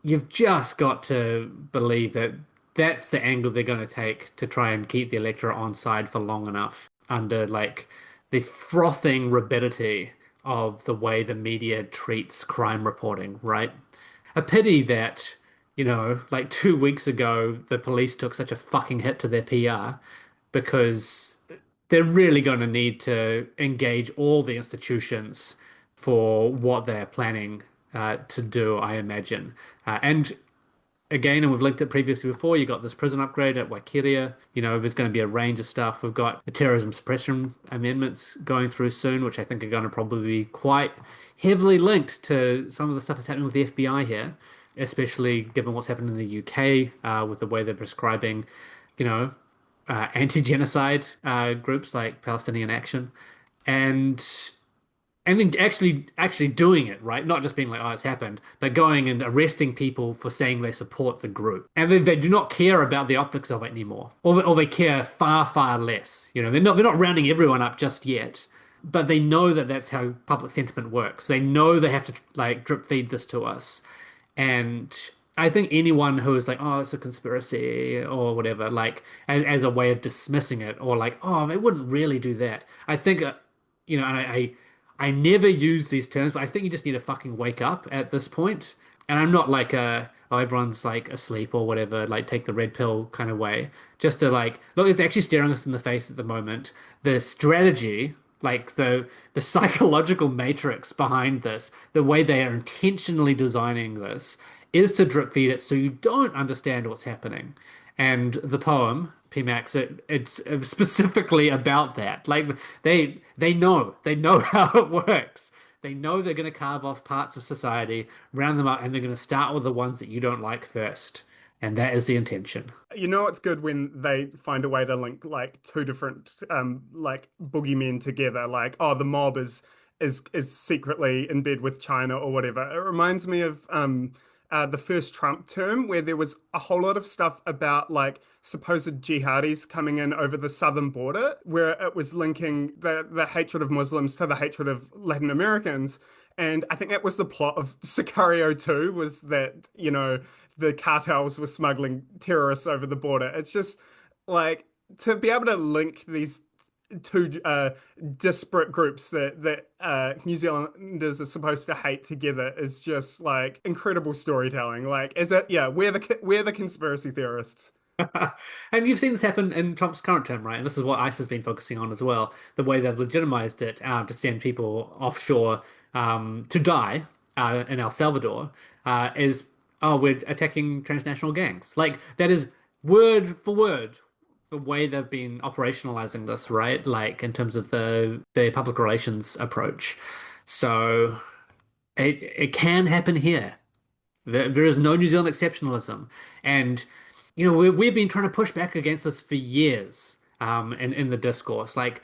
Speaker 2: you've just got to believe that that's the angle they're going to take to try and keep the electorate on side for long enough under like the frothing rapidity of the way the media treats crime reporting, right? A pity that, like 2 weeks ago, the police took such a fucking hit to their PR because they're really going to need to engage all the institutions for what they're planning to do, I imagine. And again, and we've linked it previously before, you got this prison upgrade at Waikiria. There's going to be a range of stuff. We've got the terrorism suppression amendments going through soon, which I think are going to probably be quite heavily linked to some of the stuff that's happening with the FBI here, especially given what's happened in the UK with the way they're prescribing, anti-genocide groups like Palestinian Action, and then actually doing it, right? Not just being like, oh, it's happened, but going and arresting people for saying they support the group, and they do not care about the optics of it anymore, or they care far less. They're not rounding everyone up just yet, but they know that that's how public sentiment works. They know they have to like drip feed this to us, and I think anyone who is like, oh, it's a conspiracy or whatever, like as a way of dismissing it, or like, oh, they wouldn't really do that. I think, and I never use these terms, but I think you just need to fucking wake up at this point. And I'm not like oh, everyone's like asleep or whatever, like take the red pill kind of way. Just to like, look, it's actually staring us in the face at the moment. The strategy, like the psychological matrix behind this, the way they are intentionally designing this, is to drip feed it so you don't understand what's happening. And the poem, Pmax. It's specifically about that. Like they know how it works. They know they're going to carve off parts of society, round them up, and they're going to start with the ones that you don't like first. And that is the intention.
Speaker 5: You know, it's good when they find a way to link like two different like boogeymen together. Like, oh, the mob is secretly in bed with China or whatever. It reminds me of the first Trump term where there was a whole lot of stuff about like supposed jihadis coming in over the southern border, where it was linking the hatred of Muslims to the hatred of Latin Americans. And I think that was the plot of Sicario 2, was that, you know, the cartels were smuggling terrorists over the border. It's just like to be able to link these two disparate groups that New Zealanders are supposed to hate together is just like incredible storytelling. Like, is it? Yeah, we're the conspiracy theorists.
Speaker 2: And you've seen this happen in Trump's current term, right? And this is what ICE has been focusing on as well. The way they've legitimized it to send people offshore to die in El Salvador is, oh, we're attacking transnational gangs. Like, that is word for word the way they've been operationalizing this, right? Like, in terms of the public relations approach. So it can happen here. There is no New Zealand exceptionalism. And, you know, we've been trying to push back against this for years in the discourse. Like,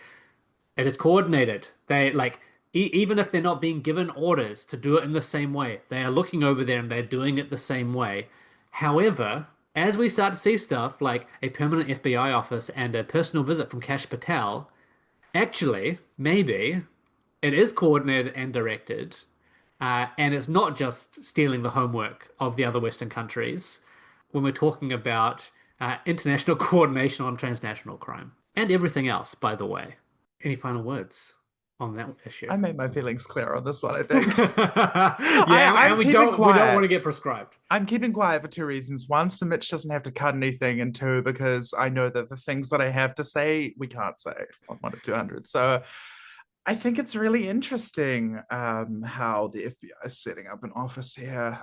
Speaker 2: it is coordinated. They, like, even if they're not being given orders to do it in the same way, they are looking over there and they're doing it the same way. However, as we start to see stuff like a permanent FBI office and a personal visit from Kash Patel, actually, maybe it is coordinated and directed. And it's not just stealing the homework of the other Western countries when we're talking about international coordination on transnational crime and everything else, by the way. Any final words on that issue?
Speaker 3: I made my feelings clear on this one, I think.
Speaker 2: And we don't want to get prescribed.
Speaker 3: I'm keeping quiet for two reasons. One, so Mitch doesn't have to cut anything, and two, because I know that the things that I have to say, we can't say on 1 of 200. So I think it's really interesting how the FBI is setting up an office here.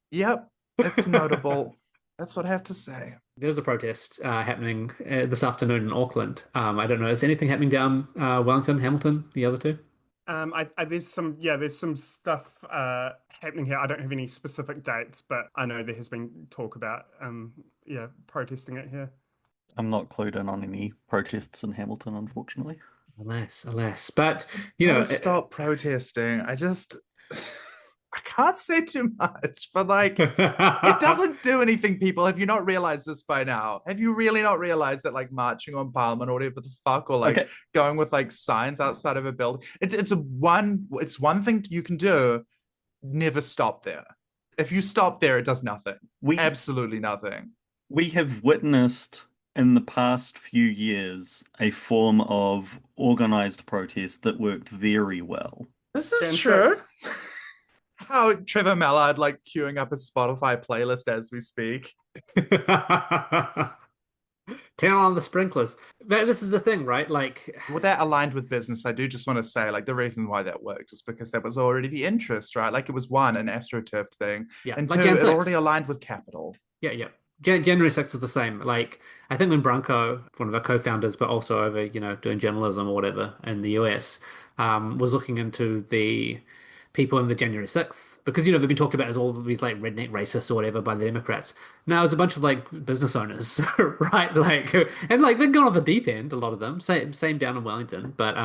Speaker 3: Yep, it's notable. That's what I have to say.
Speaker 2: There's a protest happening this afternoon in Auckland. I don't know. Is anything happening down Wellington, Hamilton, the other two?
Speaker 5: There's some stuff happening here. I don't have any specific dates, but I know there has been talk about protesting it here.
Speaker 4: I'm not clued in on any protests in Hamilton, unfortunately.
Speaker 2: Alas. But, you know,
Speaker 3: stop protesting. I can't say too much, but like, it doesn't do anything, people. Have you not realized this by now? Have you really not realized that like marching on Parliament or whatever the fuck, or like going with like signs outside of a building, it's one thing you can do. Never stop there. If you stop there, it does nothing. Absolutely nothing.
Speaker 4: We have witnessed in the past few years a form of organized protest that worked very well.
Speaker 3: This is true. How Trevor Mallard like queuing up a Spotify playlist as we speak.
Speaker 2: Turn on the sprinklers. But this is the thing, right? Like,
Speaker 3: with that aligned with business, I do just want to say, like, the reason why that worked is because that was already the interest, right? Like, it was one, an AstroTurf thing, and like two, it already aligned with capital.
Speaker 2: Yeah. January 6th was the same. Like, I think when Branko, one of our co-founders, but also over, you know, doing journalism or whatever in the US, was looking into the people in the January 6th, because, you know, they've been talked about as all these like redneck racists or whatever by the Democrats. Now it's a bunch of like business owners, right? Like, and like they've gone off the deep end, a lot of them. Same down in Wellington, but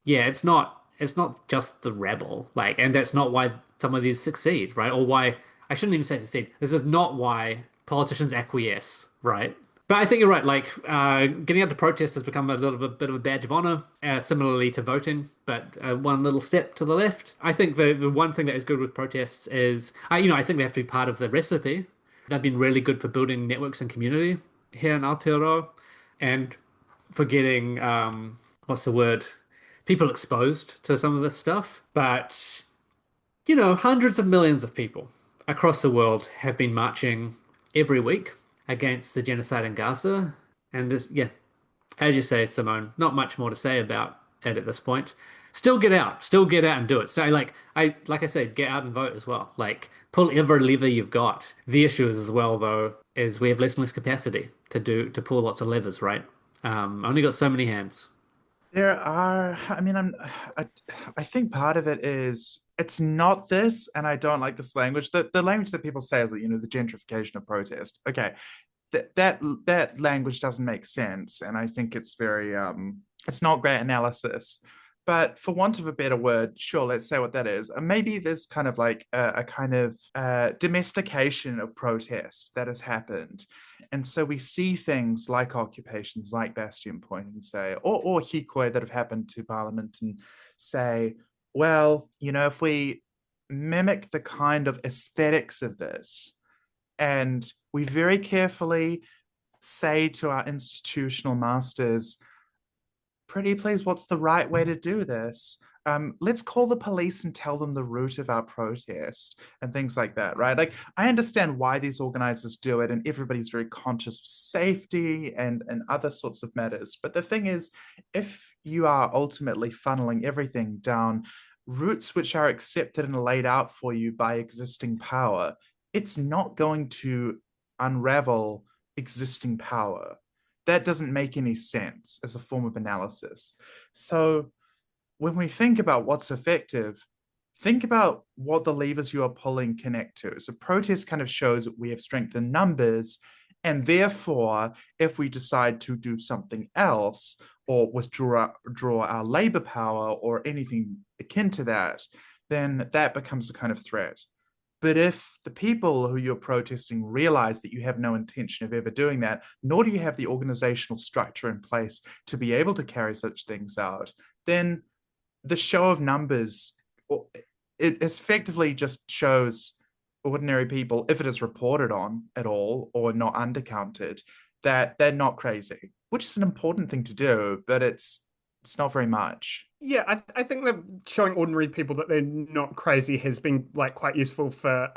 Speaker 2: it's not just the rebel, like, and that's not why some of these succeed, right? Or why, I shouldn't even say succeed. This is not why politicians acquiesce, right? But I think you're right. Like, getting out to protest has become a little bit of a badge of honor, similarly to voting, but one little step to the left. I think the one thing that is good with protests is, I think they have to be part of the recipe. They've been really good for building networks and community here in Aotearoa, and for getting, people exposed to some of this stuff. But, you know, hundreds of millions of people across the world have been marching every week against the genocide in Gaza. And as you say, Simone, not much more to say about it at this point. Still get out and do it. So like I said, get out and vote as well. Like, pull every lever you've got. The issue is as well, though, is we have less and less capacity to pull lots of levers, right? Only got so many hands.
Speaker 3: There are, I mean, I, I think part of it is it's not this, and I don't like this language. The language that people say is that, the gentrification of protest. Okay, that language doesn't make sense, and I think it's very it's not great analysis. But for want of a better word, sure, let's say what that is. Maybe there's kind of like a kind of domestication of protest that has happened. And so we see things like occupations like Bastion Point and say, or Hikoi that have happened to Parliament and say, well, if we mimic the kind of aesthetics of this, and we very carefully say to our institutional masters, pretty please, what's the right way to do this? Let's call the police and tell them the root of our protest and things like that, right? Like, I understand why these organizers do it, and everybody's very conscious of safety and other sorts of matters. But the thing is, if you are ultimately funneling everything down routes which are accepted and laid out for you by existing power, it's not going to unravel existing power. That doesn't make any sense as a form of analysis. So when we think about what's effective, think about what the levers you are pulling connect to. So protest kind of shows that we have strength in numbers, and therefore, if we decide to do something else or withdraw our labor power or anything akin to that, then that becomes a kind of threat. But if the people who you're protesting realize that you have no intention of ever doing that, nor do you have the organizational structure in place to be able to carry such things out, then the show of numbers, it effectively just shows ordinary people, if it is reported on at all or not undercounted, that they're not crazy, which is an important thing to do, but it's not very much.
Speaker 5: Yeah, I think that showing ordinary people that they're not crazy has been like quite useful for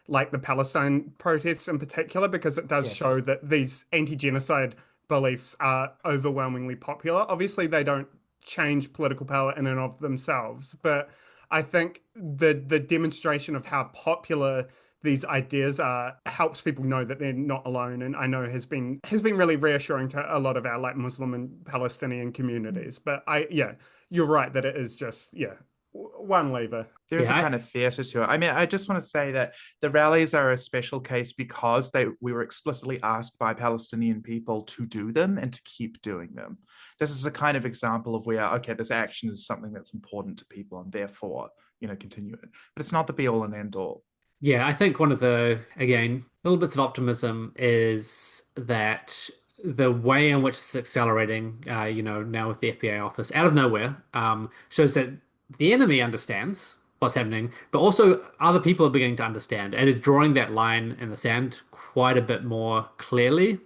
Speaker 5: like the Palestine protests in particular, because it does show
Speaker 3: Yes.
Speaker 5: that these anti-genocide beliefs are overwhelmingly popular. Obviously, they don't change political power in and of themselves, but I think the demonstration of how popular these ideas are helps people know that they're not alone, and I know has been really reassuring to a lot of our like Muslim and Palestinian communities. But yeah, you're right that it is just one lever.
Speaker 3: There's
Speaker 2: Yeah,
Speaker 3: a
Speaker 2: I,
Speaker 3: kind of theatre to it. I mean, I just want to say that the rallies are a special case because we were explicitly asked by Palestinian people to do them and to keep doing them. This is a kind of example of where, okay, this action is something that's important to people and therefore, continue it. But it's not the be all and end all.
Speaker 2: yeah, I think one of the, again, little bits of optimism is that the way in which it's accelerating, now with the FBI office out of nowhere, shows that the enemy understands what's happening, but also other people are beginning to understand and is drawing that line in the sand quite a bit more clearly,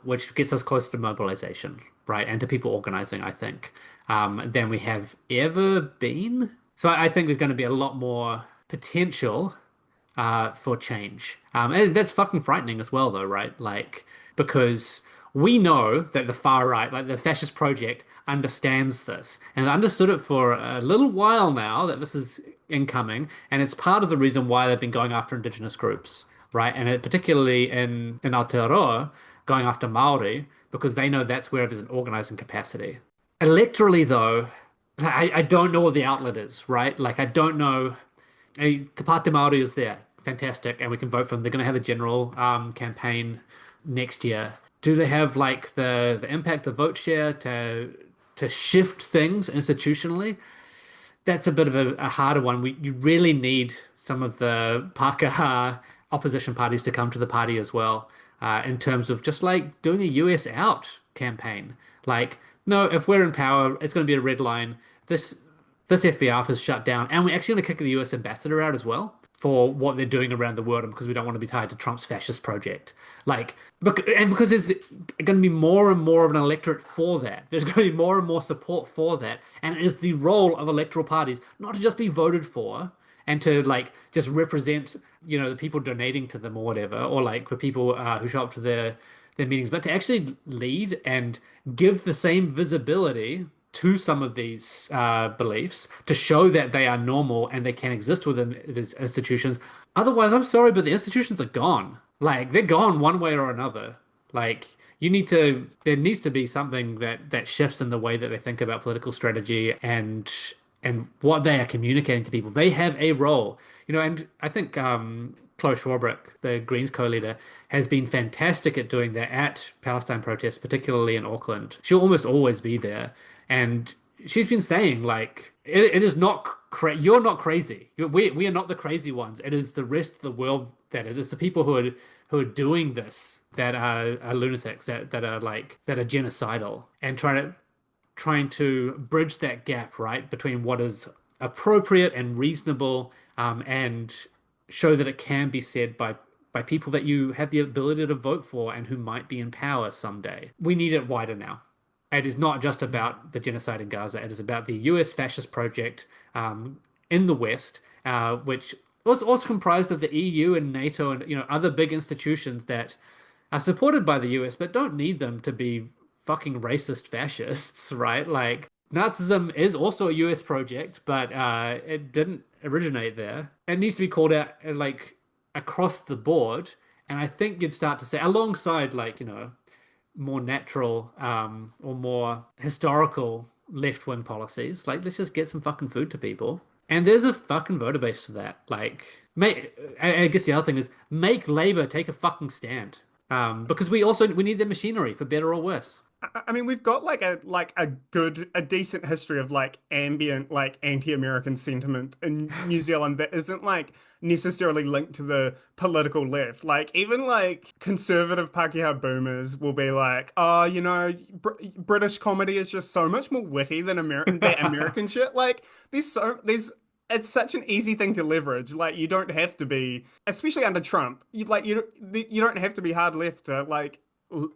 Speaker 2: which gets us closer to mobilization, right? And to people organizing, I think, than we have ever been. So I think there's going to be a lot more potential for change. And that's fucking frightening as well, though, right? Like, because we know that the far right, like the fascist project, understands this and understood it for a little while now that this is incoming, and it's part of the reason why they've been going after indigenous groups, right? And particularly in Aotearoa, going after Maori because they know that's where there's an organizing capacity. Electorally, though, I don't know what the outlet is, right? Like, I don't know. Te Pāti Māori is there. Fantastic. And we can vote for them. They're going to have a general campaign next year. Do they have like the impact, the vote share to shift things institutionally? That's a bit of a harder one. You really need some of the Pākehā opposition parties to come to the party as well, in terms of just like doing a US out campaign. Like, no, if we're in power, it's going to be a red line. This FBR is shut down, and we're actually going to kick the US ambassador out as well for what they're doing around the world, and because we don't want to be tied to Trump's fascist project. Like, and because there's going to be more and more of an electorate for that. There's going to be more and more support for that, and it is the role of electoral parties not to just be voted for and to like just represent, the people donating to them or whatever, or like the people who show up to their meetings, but to actually lead and give the same visibility to some of these beliefs to show that they are normal and they can exist within these institutions. Otherwise, I'm sorry, but the institutions are gone. Like they're gone one way or another. Like there needs to be something that shifts in the way that they think about political strategy and what they are communicating to people. They have a role, and I think Chloe Swarbrick, the Greens co-leader, has been fantastic at doing that at Palestine protests, particularly in Auckland. She'll almost always be there, and she's been saying like it is not you're not crazy. We are not the crazy ones. It is the rest of the world that it is the people who are doing this that are lunatics that are that are genocidal and trying to bridge that gap, right, between what is appropriate and reasonable, and show that it can be said by people that you have the ability to vote for and who might be in power someday. We need it wider now. It is not just about the genocide in Gaza. It is about the US fascist project in the West, which was also comprised of the EU and NATO and other big institutions that are supported by the US, but don't need them to be fucking racist fascists, right? Like Nazism is also a US project, but it didn't originate there. It needs to be called out like across the board. And I think you'd start to say, alongside more natural or more historical left-wing policies, like let's just get some fucking food to people. And there's a fucking voter base for that. Like, I guess the other thing is make Labour take a fucking stand. Because we need the machinery for better or worse.
Speaker 5: I mean, we've got a decent history of like ambient like anti-American sentiment in New Zealand that isn't like necessarily linked to the political left. Like even like conservative Pākehā boomers will be like, oh, British comedy is just so much more witty than American shit. Like there's it's such an easy thing to leverage. Like you don't have to be, especially under Trump. You don't have to be hard left to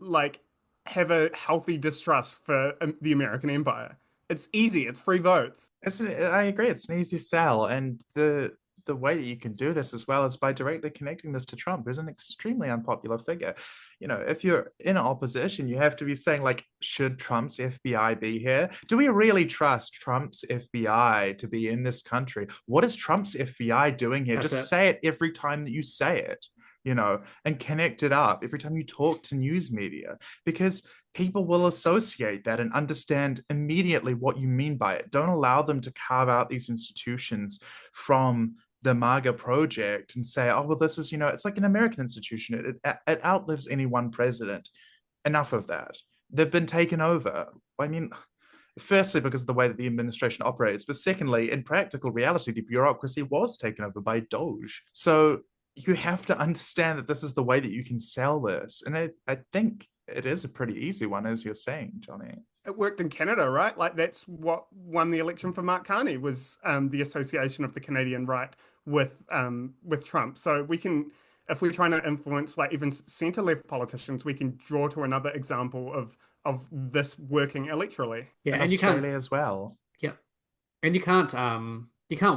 Speaker 5: like have a healthy distrust for the American empire. It's easy. It's free votes.
Speaker 3: I agree. It's an easy sell, and the way that you can do this as well is by directly connecting this to Trump, who's an extremely unpopular figure. If you're in opposition, you have to be saying like, should Trump's FBI be here? Do we really trust Trump's FBI to be in this country? What is Trump's FBI doing here? Just say it every time that you say it. And connect it up every time you talk to news media, because people will associate that and understand immediately what you mean by it. Don't allow them to carve out these institutions from the MAGA project and say, oh, well, this is, it's like an American institution. It outlives any one president. Enough of that. They've been taken over. I mean, firstly, because of the way that the administration operates, but secondly, in practical reality, the bureaucracy was taken over by Doge. So you have to understand that this is the way that you can sell this. And I think it is a pretty easy one, as you're saying, Johnny.
Speaker 5: It worked in Canada, right? Like that's what won the election for Mark Carney was the association of the Canadian right with Trump. So we can, if we're trying to influence like even centre-left politicians, we can draw to another example of this working electorally.
Speaker 2: Yeah,
Speaker 3: and Australia as well.
Speaker 2: Yeah, and you can't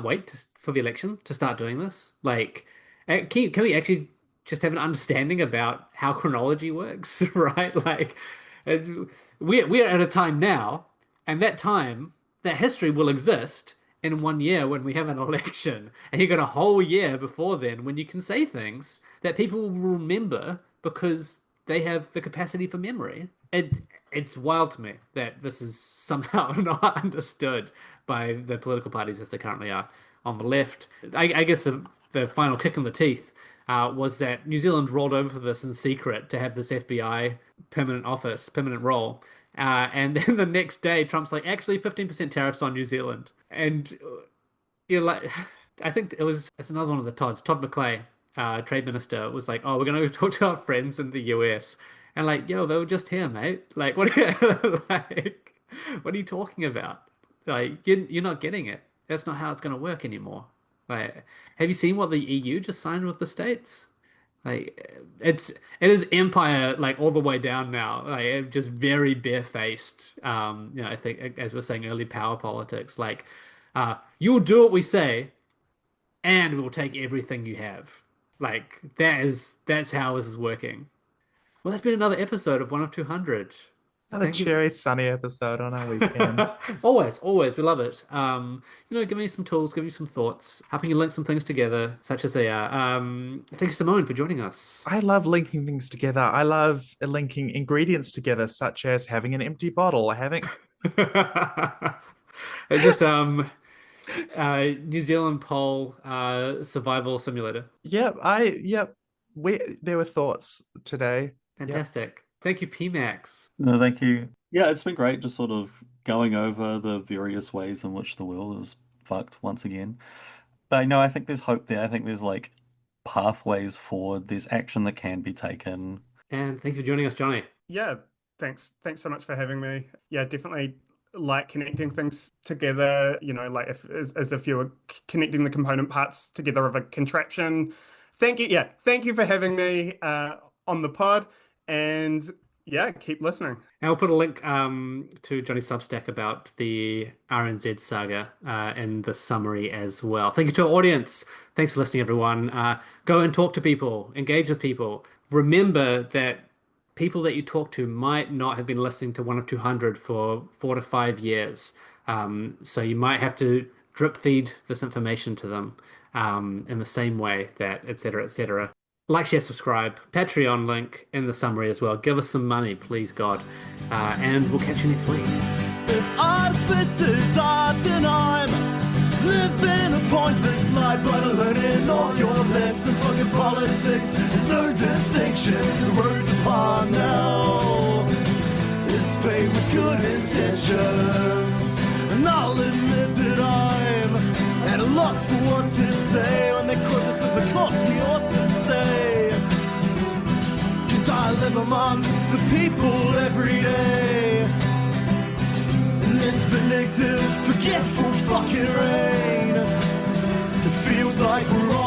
Speaker 2: wait for the election to start doing this. Like, can we actually just have an understanding about how chronology works, right? Like, we're at a time now, and that history will exist in 1 year when we have an election, and you got a whole year before then when you can say things that people will remember because they have the capacity for memory. It's wild to me that this is somehow not understood by the political parties as they currently are on the left. I guess the final kick in the teeth was that New Zealand rolled over for this in secret to have this FBI permanent role. And then the next day, Trump's like, actually, 15% tariffs on New Zealand. And you're like, I think it's another one of the Todds. Todd McClay, trade minister, was like, oh, we're going to talk to our friends in the US. And like, yo, they were just here, mate. Like, what are you talking about? Like, you're not getting it. That's not how it's going to work anymore. Like, have you seen what the EU just signed with the States? Like, it is empire like all the way down now. Like, just very barefaced. I think as we're saying, early power politics. Like, you'll do what we say, and we'll take everything you have. Like, that's how this is working. Well, that's been another episode of 1 of 200.
Speaker 3: Another
Speaker 2: Thank you.
Speaker 3: cheery, sunny episode on our weekend.
Speaker 2: Always, always, we love it. Giving you some tools, giving you some thoughts, helping you link some things together, such as they are. Thank you, Simone, for joining us.
Speaker 3: I love linking things together. I love linking ingredients together, such as having an empty bottle, having.
Speaker 2: It's just New Zealand pole survival simulator.
Speaker 3: Yep. There were thoughts today. Yep.
Speaker 2: Fantastic. Thank you, Pmax.
Speaker 4: No, thank you. Yeah, it's been great just sort of going over the various ways in which the world is fucked once again. But I think there's hope there. I think there's like pathways forward. There's action that can be taken.
Speaker 2: And thanks for joining us, Johnny.
Speaker 5: Yeah, thanks so much for having me. Yeah, definitely like connecting things together, like as if you were connecting the component parts together of a contraption. Thank you for having me on the pod, and yeah, keep listening.
Speaker 2: And we'll put a link to Johnny's Substack about the RNZ saga in the summary as well. Thank you to our audience. Thanks for listening, everyone. Go and talk to people, engage with people. Remember that people that you talk to might not have been listening to 1 of 200 for 4 to 5 years. So you might have to drip feed this information to them in the same way that, et cetera, et cetera. Like, share, subscribe. Patreon link in the summary as well. Give us some money, please, God. And we'll catch you next week.
Speaker 1: If artificers are, then I'm living a pointless life, but I'm learning all your lessons. Fucking politics, there's no distinction. The road to power now is paved with good intentions. And I'll admit that I'm at a loss for what to say when they quote us as a cost we ought to stay. Cause I live amongst the people every day in this vindictive, forgetful fucking rain. It feels like we're all